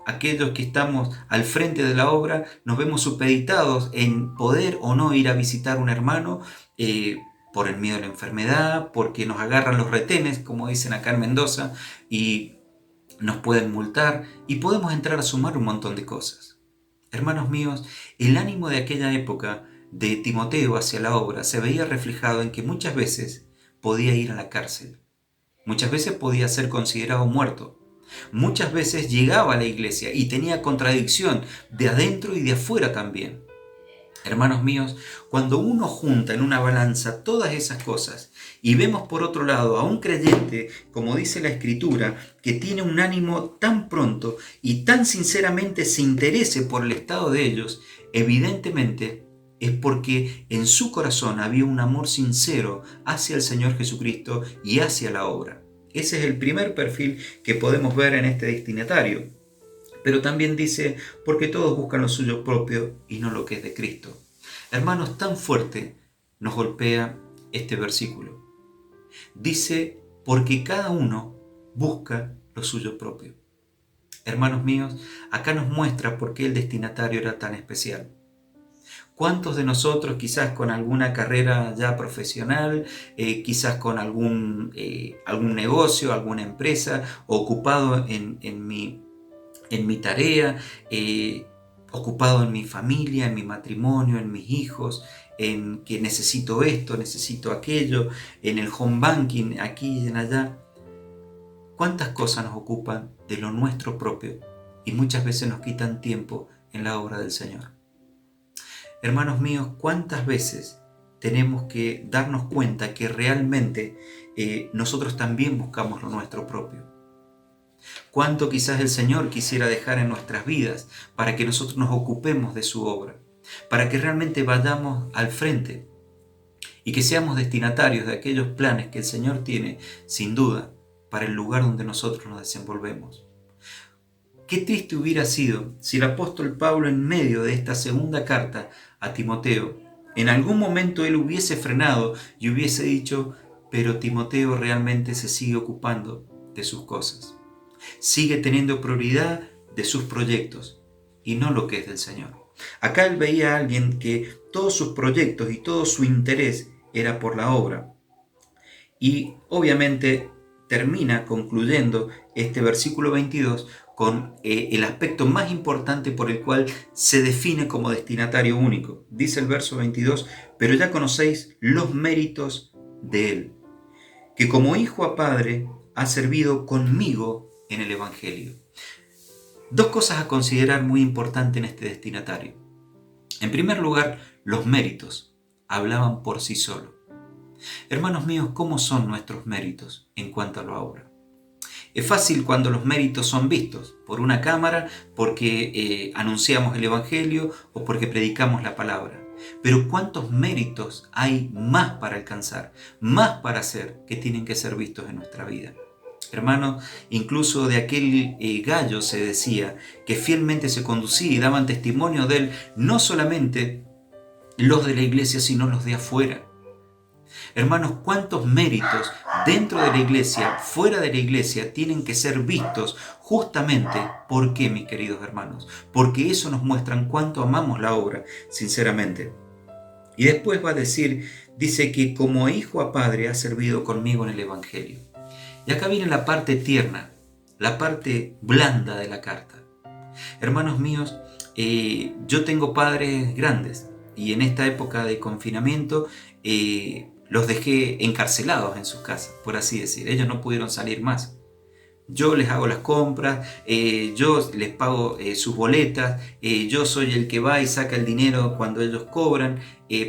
S4: aquellos que estamos al frente de la obra nos vemos supeditados en poder o no ir a visitar un hermano por el miedo a la enfermedad, porque nos agarran los retenes, como dicen acá en Mendoza, y nos pueden multar y podemos entrar a sumar un montón de cosas. Hermanos míos, el ánimo de aquella época de Timoteo hacia la obra se veía reflejado en que muchas veces podía ir a la cárcel. Muchas veces podía ser considerado muerto. Muchas veces llegaba a la iglesia y tenía contradicción de adentro y de afuera también. Hermanos míos, cuando uno junta en una balanza todas esas cosas y vemos por otro lado a un creyente, como dice la Escritura, que tiene un ánimo tan pronto y tan sinceramente se interese por el estado de ellos, evidentemente es porque en su corazón había un amor sincero hacia el Señor Jesucristo y hacia la obra. Ese es el primer perfil que podemos ver en este destinatario. Pero también dice, porque todos buscan lo suyo propio y no lo que es de Cristo. Hermanos, tan fuerte nos golpea este versículo. Dice, porque cada uno busca lo suyo propio. Hermanos míos, acá nos muestra por qué el destinatario era tan especial. ¿Cuántos de nosotros, quizás con alguna carrera ya profesional, quizás con algún negocio, alguna empresa, ocupado en mi tarea, ocupado en mi familia, en mi matrimonio, en mis hijos, en que necesito esto, necesito aquello, en el home banking, aquí y en allá? ¿Cuántas cosas nos ocupan de lo nuestro propio y muchas veces nos quitan tiempo en la obra del Señor? Hermanos míos, ¿cuántas veces tenemos que darnos cuenta que realmente nosotros también buscamos lo nuestro propio? ¿Cuánto quizás el Señor quisiera dejar en nuestras vidas para que nosotros nos ocupemos de su obra? Para que realmente vayamos al frente y que seamos destinatarios de aquellos planes que el Señor tiene, sin duda, para el lugar donde nosotros nos desenvolvemos. Qué triste hubiera sido si el apóstol Pablo, en medio de esta segunda carta a Timoteo, en algún momento él hubiese frenado y hubiese dicho, pero Timoteo realmente se sigue ocupando de sus cosas. Sigue teniendo prioridad de sus proyectos y no lo que es del Señor. Acá él veía a alguien que todos sus proyectos y todo su interés era por la obra. Y obviamente termina concluyendo este versículo 22 con el aspecto más importante por el cual se define como destinatario único. Dice el verso 22, pero ya conocéis los méritos de él, que como hijo a padre ha servido conmigo en el Evangelio. Dos cosas a considerar muy importantes en este destinatario. En primer lugar, los méritos hablaban por sí solos. Hermanos míos, ¿cómo son nuestros méritos en cuanto a la obra? Es fácil cuando los méritos son vistos por una cámara, porque anunciamos el Evangelio o porque predicamos la palabra. Pero ¿cuántos méritos hay más para alcanzar, más para hacer, que tienen que ser vistos en nuestra vida? Hermanos, incluso de aquel Gallo se decía que fielmente se conducía y daban testimonio de él no solamente los de la iglesia, sino los de afuera. Hermanos, cuántos méritos dentro de la iglesia, fuera de la iglesia, tienen que ser vistos justamente. ¿Por qué, mis queridos hermanos? Porque eso nos muestra cuánto amamos la obra, sinceramente. Y después va a decir, dice que como hijo a padre ha servido conmigo en el Evangelio. Y acá viene la parte tierna, la parte blanda de la carta. Hermanos míos, yo tengo padres grandes y en esta época de confinamiento los dejé encarcelados en sus casas, por así decir. Ellos no pudieron salir más. Yo les hago las compras, yo les pago sus boletas, yo soy el que va y saca el dinero cuando ellos cobran,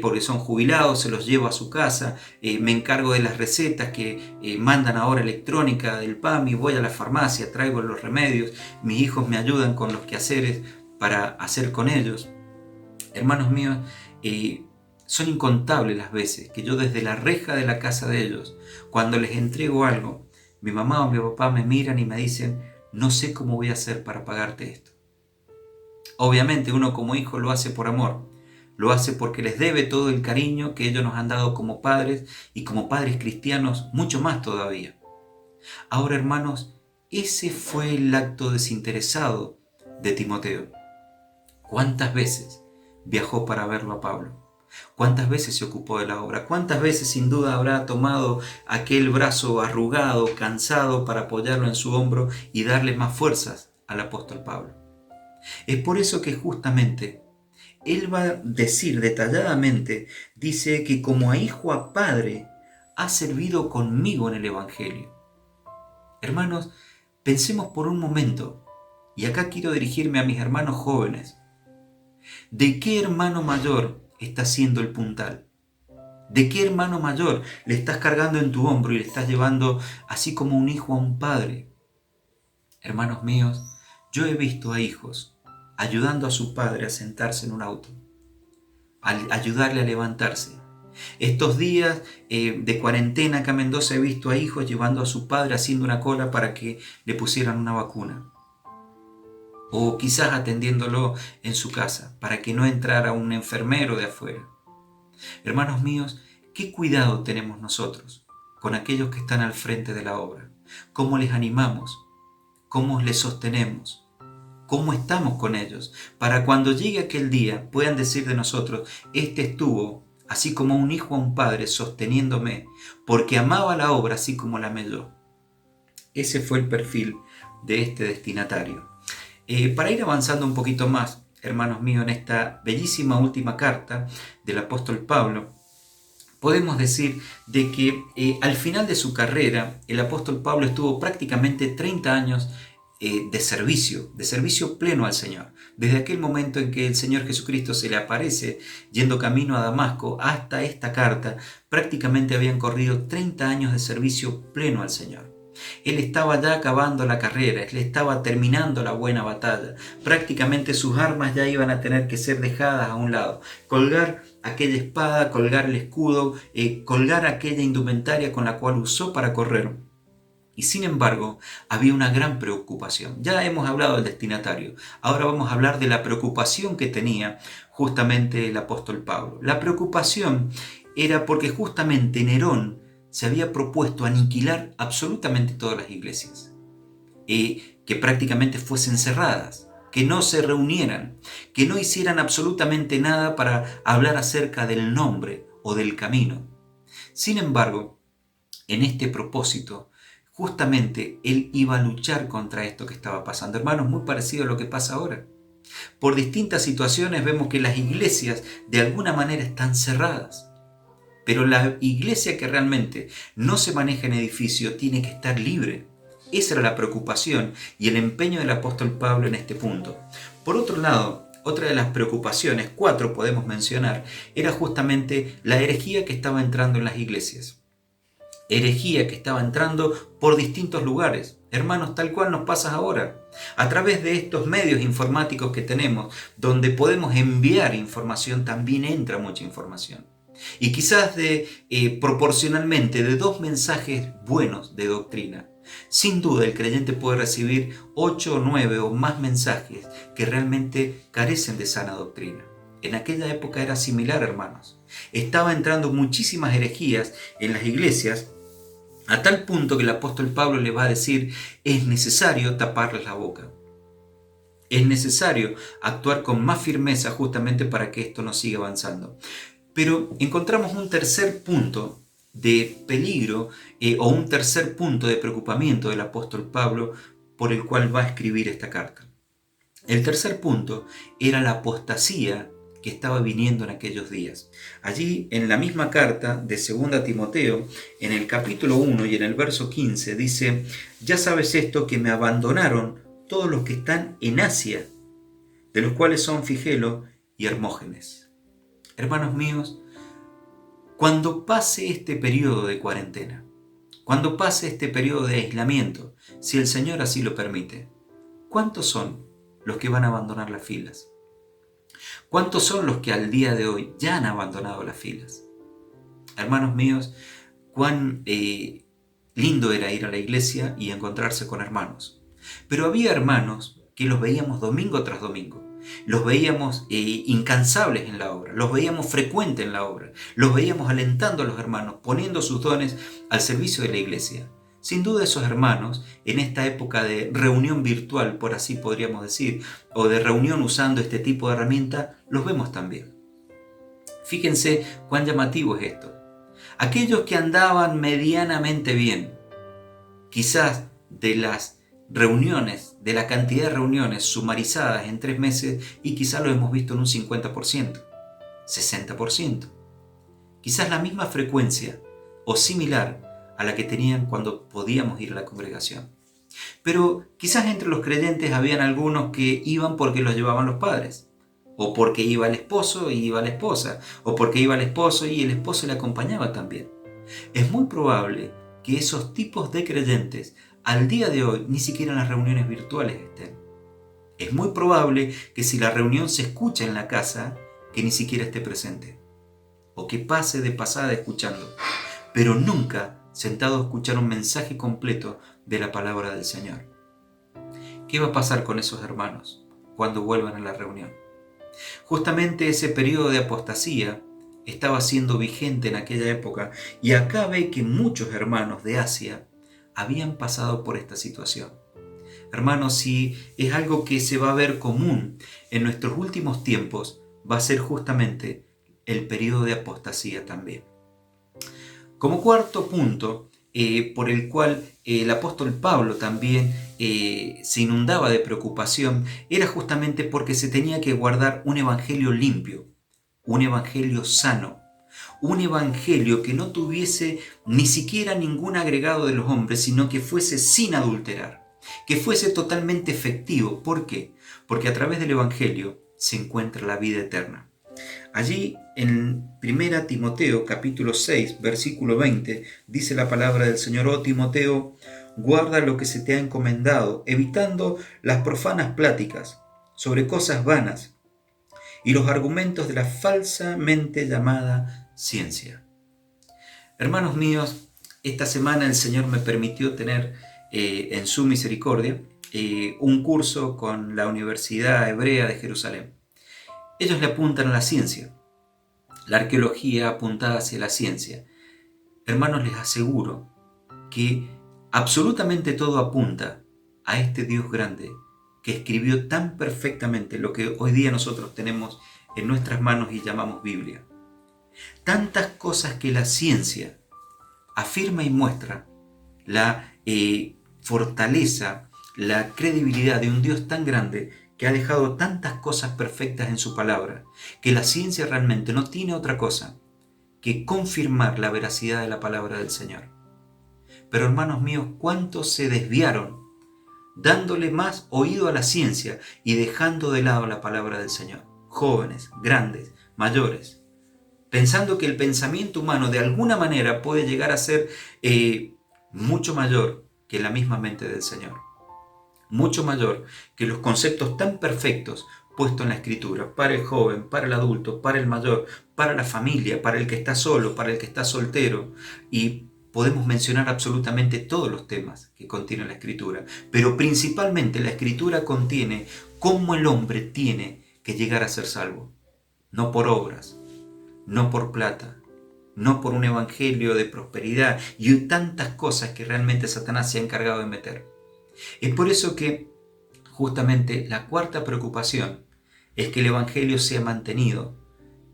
S4: porque son jubilados, se los llevo a su casa, me encargo de las recetas que mandan ahora electrónica del PAMI, voy a la farmacia, traigo los remedios, mis hijos me ayudan con los quehaceres para hacer con ellos. Hermanos míos, son incontables las veces que yo desde la reja de la casa de ellos, cuando les entrego algo, mi mamá o mi papá me miran y me dicen, no sé cómo voy a hacer para pagarte esto. Obviamente uno como hijo lo hace por amor, lo hace porque les debe todo el cariño que ellos nos han dado como padres y como padres cristianos mucho más todavía. Ahora, hermanos, ese fue el acto desinteresado de Timoteo. ¿Cuántas veces viajó para verlo a Pablo? ¿Cuántas veces se ocupó de la obra? ¿Cuántas veces sin duda habrá tomado aquel brazo arrugado, cansado, para apoyarlo en su hombro y darle más fuerzas al apóstol Pablo? Es por eso que justamente él va a decir detalladamente, dice que como a hijo a padre ha servido conmigo en el Evangelio. Hermanos, pensemos por un momento, y acá quiero dirigirme a mis hermanos jóvenes. ¿De qué hermano mayor está siendo el puntal? ¿De qué hermano mayor le estás cargando en tu hombro y le estás llevando así como un hijo a un padre? Hermanos míos, yo he visto a hijos ayudando a su padre a sentarse en un auto, a ayudarle a levantarse. Estos días de cuarentena acá en Mendoza he visto a hijos llevando a su padre haciendo una cola para que le pusieran una vacuna. O quizás atendiéndolo en su casa, para que no entrara un enfermero de afuera. Hermanos míos, ¿qué cuidado tenemos nosotros con aquellos que están al frente de la obra? ¿Cómo les animamos? ¿Cómo les sostenemos? ¿Cómo estamos con ellos? Para cuando llegue aquel día puedan decir de nosotros, este estuvo, así como un hijo a un padre, sosteniéndome, porque amaba la obra así como la amé yo. Ese fue el perfil de este destinatario. Para ir avanzando un poquito más, hermanos míos, en esta bellísima última carta del apóstol Pablo, podemos decir de que al final de su carrera, el apóstol Pablo estuvo prácticamente 30 años de servicio pleno al Señor. Desde aquel momento en que el Señor Jesucristo se le aparece yendo camino a Damasco hasta esta carta, prácticamente habían corrido 30 años de servicio pleno al Señor. Él estaba ya acabando la carrera, él estaba terminando la buena batalla. Prácticamente sus armas ya iban a tener que ser dejadas a un lado. Colgar aquella espada, colgar el escudo, colgar aquella indumentaria con la cual usó para correr. Y sin embargo, había una gran preocupación. Ya hemos hablado del destinatario. Ahora vamos a hablar de la preocupación que tenía justamente el apóstol Pablo. La preocupación era porque justamente Nerón se había propuesto aniquilar absolutamente todas las iglesias, que prácticamente fuesen cerradas, que no se reunieran, que no hicieran absolutamente nada para hablar acerca del nombre o del camino. Sin embargo, en este propósito, justamente él iba a luchar contra esto que estaba pasando. Hermanos, muy parecido a lo que pasa ahora. Por distintas situaciones vemos que las iglesias de alguna manera están cerradas. Pero la iglesia que realmente no se maneja en edificio tiene que estar libre. Esa era la preocupación y el empeño del apóstol Pablo en este punto. Por otro lado, otra de las preocupaciones, 4 podemos mencionar, era justamente la herejía que estaba entrando en las iglesias. Herejía que estaba entrando por distintos lugares. Hermanos, tal cual nos pasa ahora. A través de estos medios informáticos que tenemos, donde podemos enviar información, también entra mucha información. Y quizás proporcionalmente de 2 mensajes buenos de doctrina, Sin duda el creyente puede recibir 8 o 9 o más mensajes que realmente carecen de sana doctrina. En aquella época era similar, hermanos. Estaba entrando muchísimas herejías en las iglesias, a tal punto que el apóstol Pablo le va a decir: es necesario taparles la boca. Es necesario actuar con más firmeza justamente para que esto no siga avanzando. Pero encontramos un tercer punto de peligro o un tercer punto de preocupamiento del apóstol Pablo por el cual va a escribir esta carta. El tercer punto era la apostasía que estaba viniendo en aquellos días. Allí en la misma carta de 2 Timoteo, en el capítulo 1 y en el verso 15 dice: ya sabes esto, que me abandonaron todos los que están en Asia, de los cuales son Figelo y Hermógenes. Hermanos míos, cuando pase este periodo de cuarentena, cuando pase este periodo de aislamiento, si el Señor así lo permite, ¿cuántos son los que van a abandonar las filas? ¿Cuántos son los que al día de hoy ya han abandonado las filas? Hermanos míos, cuán lindo era ir a la iglesia y encontrarse con hermanos. Pero había hermanos que los veíamos domingo tras domingo. Los veíamos incansables en la obra, los veíamos frecuentes en la obra, los veíamos alentando a los hermanos, poniendo sus dones al servicio de la iglesia. Sin duda esos hermanos, en esta época de reunión virtual, por así podríamos decir, o de reunión usando este tipo de herramienta, los vemos también. Fíjense cuán llamativo es esto. Aquellos que andaban medianamente bien, quizás de las reuniones, de la cantidad de reuniones sumarizadas en 3 meses, y quizás lo hemos visto en un 50%, 60%. Quizás la misma frecuencia o similar a la que tenían cuando podíamos ir a la congregación. Pero quizás entre los creyentes habían algunos que iban porque los llevaban los padres, o porque iba el esposo y iba la esposa, o porque iba el esposo y el esposo le acompañaba también. Es muy probable que esos tipos de creyentes al día de hoy ni siquiera en las reuniones virtuales estén. Es muy probable que si la reunión se escucha en la casa, que ni siquiera esté presente, o que pase de pasada escuchando, pero nunca sentado a escuchar un mensaje completo de la palabra del Señor. ¿Qué va a pasar con esos hermanos cuando vuelvan a la reunión? Justamente ese periodo de apostasía estaba siendo vigente en aquella época, y acá ve que muchos hermanos de Asia habían pasado por esta situación. Hermanos, si es algo que se va a ver común en nuestros últimos tiempos, va a ser justamente el periodo de apostasía también. Como cuarto punto, por el cual el apóstol Pablo también se inundaba de preocupación, era justamente porque se tenía que guardar un evangelio limpio, un evangelio sano, un evangelio que no tuviese ni siquiera ningún agregado de los hombres, sino que fuese sin adulterar, que fuese totalmente efectivo. ¿Por qué? Porque a través del evangelio se encuentra la vida eterna. Allí en 1 Timoteo capítulo 6 versículo 20 dice la palabra del Señor: oh Timoteo, guarda lo que se te ha encomendado, evitando las profanas pláticas sobre cosas vanas y los argumentos de la falsamente llamada ciencia. Hermanos míos, esta semana el Señor me permitió tener en su misericordia un curso con la Universidad Hebrea de Jerusalén. Ellos le apuntan a la ciencia, la arqueología apuntada hacia la ciencia. Hermanos, les aseguro que absolutamente todo apunta a este Dios grande que escribió tan perfectamente lo que hoy día nosotros tenemos en nuestras manos y llamamos Biblia. Tantas cosas que la ciencia afirma y muestra la fortaleza, la credibilidad de un Dios tan grande que ha dejado tantas cosas perfectas en su palabra, que la ciencia realmente no tiene otra cosa que confirmar la veracidad de la palabra del Señor. Pero hermanos míos, ¿cuántos se desviaron dándole más oído a la ciencia y dejando de lado la palabra del Señor? Jóvenes, grandes, mayores, pensando que el pensamiento humano de alguna manera puede llegar a ser mucho mayor que la misma mente del Señor, mucho mayor que los conceptos tan perfectos puestos en la Escritura, para el joven, para el adulto, para el mayor, para la familia, para el que está solo, para el que está soltero, y podemos mencionar absolutamente todos los temas que contiene la Escritura, pero principalmente la Escritura contiene cómo el hombre tiene que llegar a ser salvo. No por obras, no por plata, no por un evangelio de prosperidad y tantas cosas que realmente Satanás se ha encargado de meter. Es por eso que justamente la cuarta preocupación es que el evangelio sea mantenido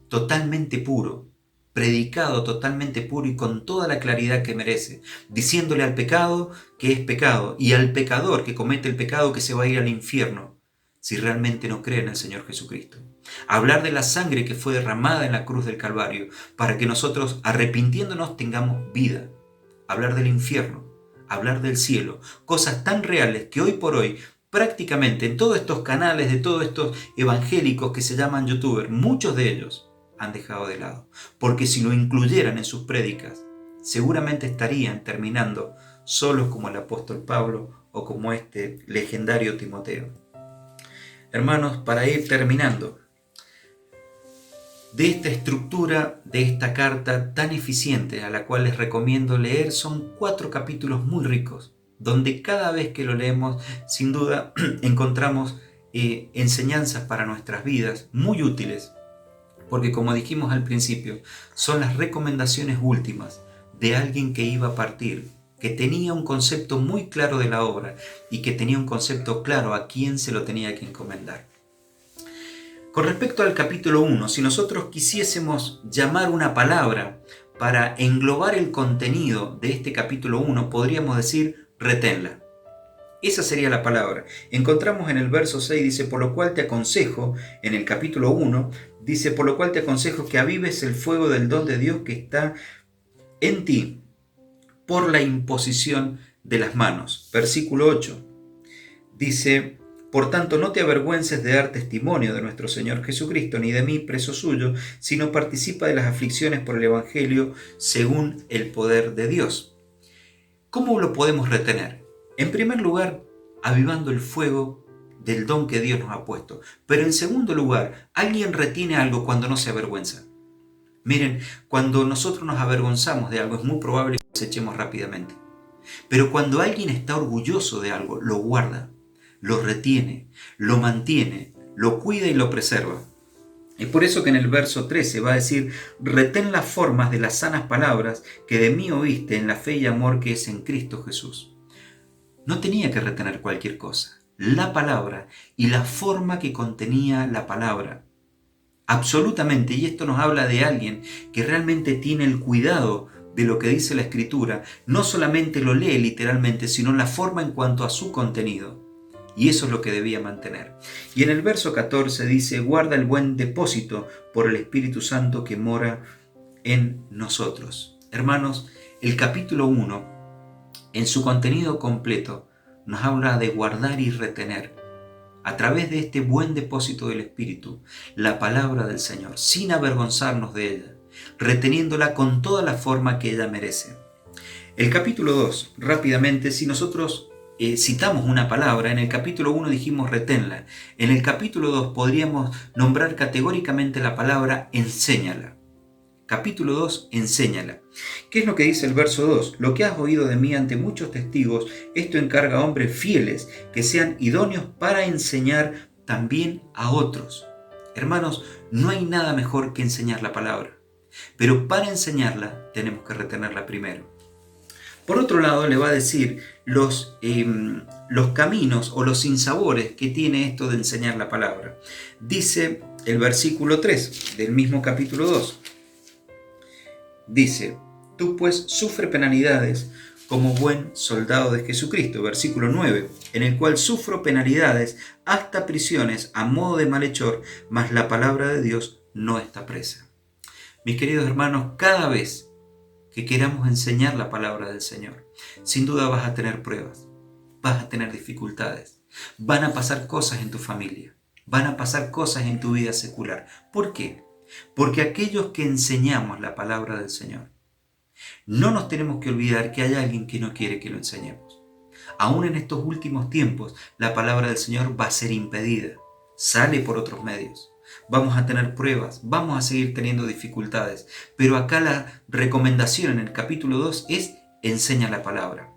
S4: totalmente puro, predicado totalmente puro y con toda la claridad que merece, diciéndole al pecado que es pecado y al pecador que comete el pecado que se va a ir al infierno si realmente no cree en el Señor Jesucristo. Hablar de la sangre que fue derramada en la cruz del Calvario para que nosotros, arrepintiéndonos, tengamos vida. Hablar del infierno, hablar del cielo, cosas tan reales que hoy por hoy prácticamente en todos estos canales de todos estos evangélicos que se llaman youtubers, muchos de ellos han dejado de lado, porque si lo incluyeran en sus prédicas, seguramente estarían terminando solos como el apóstol Pablo o como este legendario Timoteo. Hermanos, para ir terminando, de esta estructura de esta carta tan eficiente a la cual les recomiendo leer, son 4 capítulos muy ricos, donde cada vez que lo leemos, sin duda, encontramos enseñanzas para nuestras vidas muy útiles, porque como dijimos al principio, son las recomendaciones últimas de alguien que iba a partir, que tenía un concepto muy claro de la obra y que tenía un concepto claro a quién se lo tenía que encomendar. Con respecto al capítulo 1, si nosotros quisiésemos llamar una palabra para englobar el contenido de este capítulo 1, podríamos decir reténla. Esa sería la palabra. Encontramos en el verso 6, dice, por lo cual te aconsejo, en el capítulo 1, dice, por lo cual te aconsejo que avives el fuego del don de Dios que está en ti por la imposición de las manos. Versículo 8, dice, por tanto no te avergüences de dar testimonio de nuestro Señor Jesucristo, ni de mí, preso suyo, sino participa de las aflicciones por el Evangelio según el poder de Dios. ¿Cómo lo podemos retener? En primer lugar, avivando el fuego del don que Dios nos ha puesto. Pero en segundo lugar, alguien retiene algo cuando no se avergüenza. Miren, cuando nosotros nos avergonzamos de algo, es muy probable que nos echemos rápidamente. Pero cuando alguien está orgulloso de algo, lo guarda, lo retiene, lo mantiene, lo cuida y lo preserva. Es por eso que en el verso 13 va a decir, retén las formas de las sanas palabras que de mí oíste en la fe y amor que es en Cristo Jesús. No tenía que retener cualquier cosa, la palabra y la forma que contenía la palabra. Absolutamente, y esto nos habla de alguien que realmente tiene el cuidado de lo que dice la Escritura, no solamente lo lee literalmente, sino la forma en cuanto a su contenido. Y eso es lo que debía mantener. Y en el verso 14 dice, guarda el buen depósito por el Espíritu Santo que mora en nosotros. Hermanos, el capítulo 1, en su contenido completo, nos habla de guardar y retener, a través de este buen depósito del Espíritu, la palabra del Señor, sin avergonzarnos de ella, reteniéndola con toda la forma que ella merece. El capítulo 2, rápidamente, si nosotros citamos una palabra, en el capítulo 1 dijimos reténla, en el capítulo 2 podríamos nombrar categóricamente la palabra enséñala. Capítulo 2, enséñala. ¿Qué es lo que dice el verso 2? Lo que has oído de mí ante muchos testigos, esto encarga a hombres fieles que sean idóneos para enseñar también a otros. Hermanos, no hay nada mejor que enseñar la palabra, pero para enseñarla tenemos que retenerla primero. Por otro lado, le va a decir los caminos o los sinsabores que tiene esto de enseñar la palabra. Dice el versículo 3 del mismo capítulo 2. Dice, tú pues sufre penalidades como buen soldado de Jesucristo. Versículo 9, en el cual sufro penalidades hasta prisiones a modo de malhechor, mas la palabra de Dios no está presa. Mis queridos hermanos, cada vez que queramos enseñar la palabra del Señor, sin duda vas a tener pruebas, vas a tener dificultades, van a pasar cosas en tu familia, van a pasar cosas en tu vida secular. ¿Por qué? Porque aquellos que enseñamos la palabra del Señor, no nos tenemos que olvidar que hay alguien que no quiere que lo enseñemos. Aún en estos últimos tiempos, la palabra del Señor va a ser impedida, sale por otros medios. Vamos a tener pruebas, vamos a seguir teniendo dificultades, pero acá la recomendación en el capítulo 2 es enseña la palabra.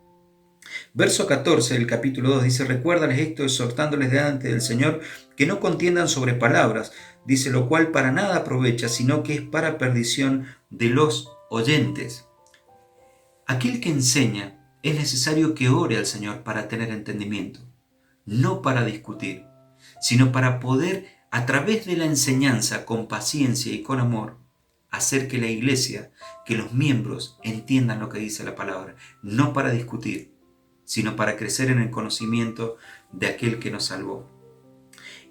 S4: Verso 14 del capítulo 2 dice: recuérdales esto, exhortándoles delante del Señor, que no contiendan sobre palabras, dice, lo cual para nada aprovecha, sino que es para perdición de los oyentes. Aquel que enseña es necesario que ore al Señor para tener entendimiento, no para discutir, sino para poder, a través de la enseñanza, con paciencia y con amor, hacer que la iglesia, que los miembros entiendan lo que dice la palabra, no para discutir, sino para crecer en el conocimiento de aquel que nos salvó.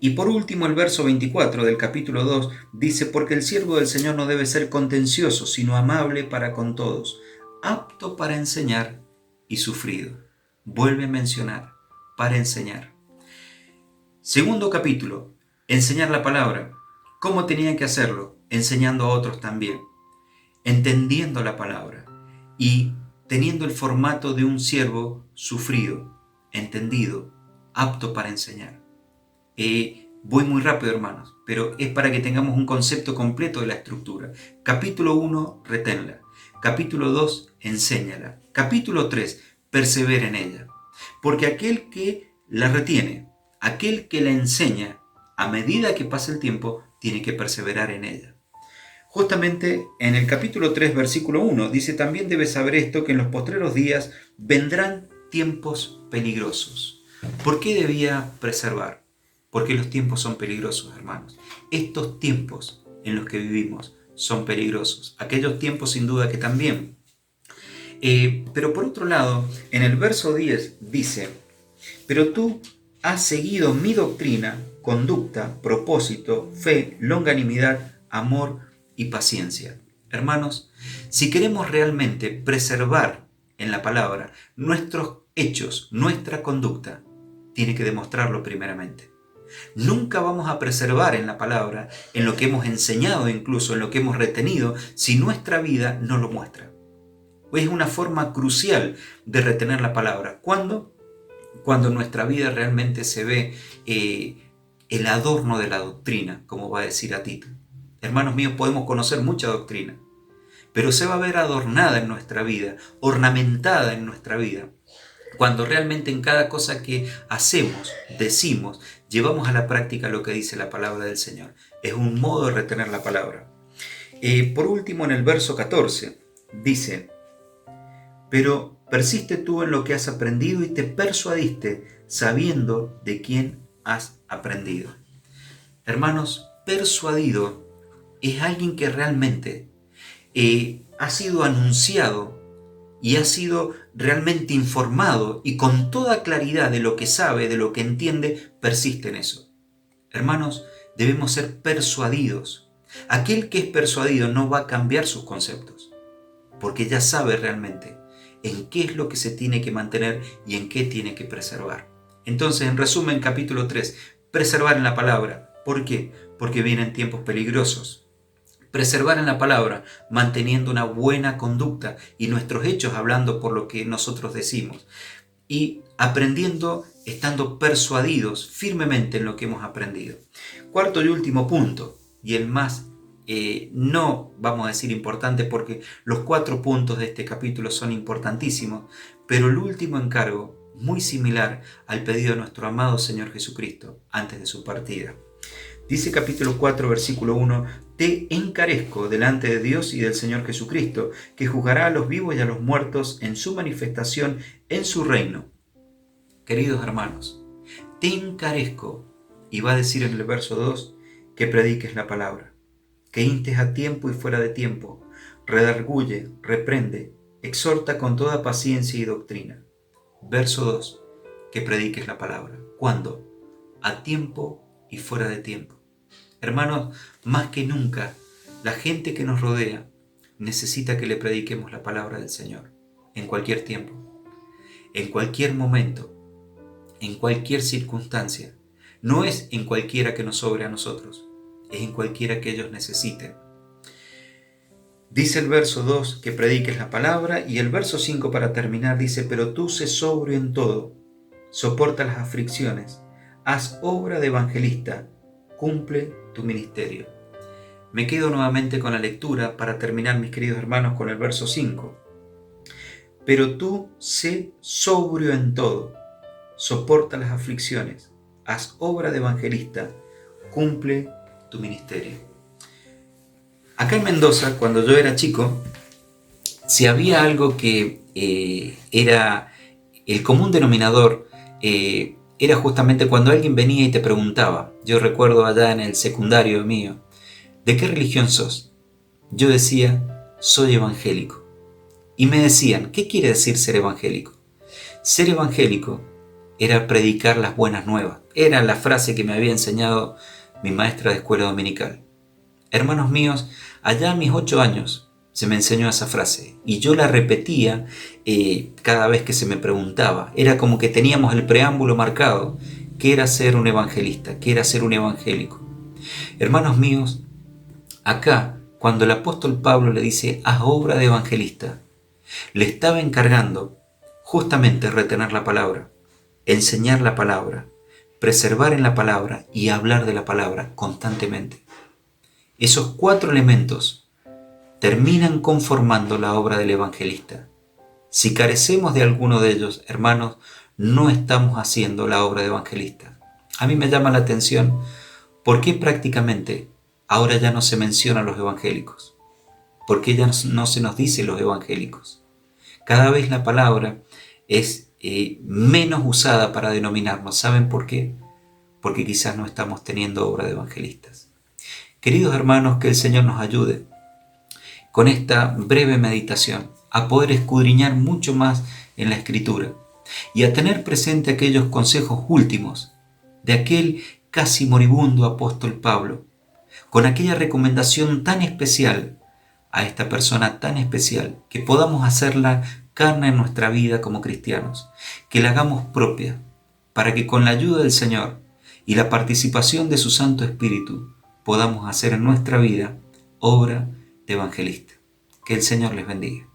S4: Y por último, el verso 24 del capítulo 2 dice: porque el siervo del Señor no debe ser contencioso, sino amable para con todos, apto para enseñar y sufrido. Vuelve a mencionar, para enseñar. Segundo capítulo, enseñar la palabra. ¿Cómo tenía que hacerlo? Enseñando a otros también, entendiendo la palabra y teniendo el formato de un siervo sufrido, entendido, apto para enseñar. Voy muy rápido, hermanos, pero es para que tengamos un concepto completo de la estructura. Capítulo 1, reténla. Capítulo 2, enséñala. Capítulo 3, persevera en ella. Porque aquel que la retiene, aquel que la enseña, a medida que pasa el tiempo, tiene que perseverar en ella. Justamente en el capítulo 3, versículo 1, dice: también debes saber esto, que en los postreros días vendrán tiempos peligrosos. ¿Por qué debía preservar? Porque los tiempos son peligrosos, hermanos. Estos tiempos en los que vivimos son peligrosos. Aquellos tiempos sin duda que también. Pero por otro lado, en el verso 10 dice: pero tú has seguido mi doctrina, conducta, propósito, fe, longanimidad, amor y paciencia. Hermanos, si queremos realmente preservar en la palabra nuestros hechos, nuestra conducta, tiene que demostrarlo primeramente. Nunca vamos a preservar en la palabra, en lo que hemos enseñado, incluso en lo que hemos retenido, si nuestra vida no lo muestra. Es una forma crucial de retener la palabra. ¿Cuándo? Cuando en nuestra vida realmente se ve el adorno de la doctrina, como va a decir a Tito. Hermanos míos, podemos conocer mucha doctrina, pero se va a ver adornada en nuestra vida, ornamentada en nuestra vida, cuando realmente en cada cosa que hacemos, decimos, llevamos a la práctica lo que dice la palabra del Señor. Es un modo de retener la palabra. Por último, en el verso 14, dice: pero persiste tú en lo que has aprendido y te persuadiste, sabiendo de quién has aprendido. Hermanos, persuadido es alguien que realmente ha sido anunciado y ha sido realmente informado y con toda claridad de lo que sabe, de lo que entiende, persiste en eso. Hermanos, debemos ser persuadidos. Aquel que es persuadido no va a cambiar sus conceptos, porque ya sabe realmente en qué es lo que se tiene que mantener y en qué tiene que preservar. Entonces, en resumen, capítulo 3, preservar en la palabra. ¿Por qué? Porque vienen tiempos peligrosos. Preservar en la palabra, manteniendo una buena conducta y nuestros hechos hablando por lo que nosotros decimos. Y aprendiendo, estando persuadidos firmemente en lo que hemos aprendido. Cuarto y último punto, y el más no vamos a decir importante, porque los 4 puntos de este capítulo son importantísimos, pero el último encargo, muy similar al pedido de nuestro amado Señor Jesucristo antes de su partida. Dice capítulo 4, versículo 1: te encarezco delante de Dios y del Señor Jesucristo, que juzgará a los vivos y a los muertos en su manifestación en su reino. Queridos hermanos, te encarezco, y va a decir en el verso 2, que prediques la palabra, que instes a tiempo y fuera de tiempo, redarguye, reprende, exhorta con toda paciencia y doctrina. Verso 2, que prediques la palabra. ¿Cuándo? A tiempo y fuera de tiempo. Hermanos, más que nunca, la gente que nos rodea necesita que le prediquemos la palabra del Señor, en cualquier tiempo, en cualquier momento, en cualquier circunstancia. No es en cualquiera que nos sobre a nosotros, es en cualquiera que ellos necesiten. Dice el verso 2 que prediques la palabra, y el verso 5 para terminar dice: pero tú sé sobrio en todo, soporta las aflicciones, haz obra de evangelista, cumple tu ministerio. Me quedo nuevamente con la lectura para terminar, mis queridos hermanos, con el verso 5. Pero tú sé sobrio en todo, soporta las aflicciones, haz obra de evangelista, cumple tu ministerio. Acá en Mendoza, cuando yo era chico, si había algo que era el común denominador, era justamente cuando alguien venía y te preguntaba. Yo recuerdo allá en el secundario mío, ¿de qué religión sos? Yo decía, soy evangélico. Y me decían, ¿qué quiere decir ser evangélico? Ser evangélico era predicar las buenas nuevas. Era la frase que me había enseñado mi maestra de escuela dominical. Hermanos míos, allá a mis 8 años se me enseñó esa frase y yo la repetía cada vez que se me preguntaba. Era como que teníamos el preámbulo marcado, que era ser un evangelista, que era ser un evangélico. Hermanos míos, acá, cuando el apóstol Pablo le dice, haz obra de evangelista, le estaba encargando justamente retener la palabra, enseñar la palabra, preservar en la palabra y hablar de la palabra constantemente. Esos 4 elementos terminan conformando la obra del evangelista. Si carecemos de alguno de ellos, hermanos, no estamos haciendo la obra de evangelista. A mí me llama la atención por qué prácticamente ahora ya no se menciona a los evangélicos. ¿Por qué ya no se nos dice los evangélicos? Cada vez la palabra es menos usada para denominarnos. ¿Saben por qué? Porque quizás no estamos teniendo obra de evangelistas. Queridos hermanos, que el Señor nos ayude con esta breve meditación a poder escudriñar mucho más en la Escritura y a tener presente aquellos consejos últimos de aquel casi moribundo apóstol Pablo, con aquella recomendación tan especial a esta persona tan especial, que podamos hacerla carne en nuestra vida como cristianos, que la hagamos propia, para que con la ayuda del Señor y la participación de su Santo Espíritu podamos hacer en nuestra vida obra de evangelista. Que el Señor les bendiga.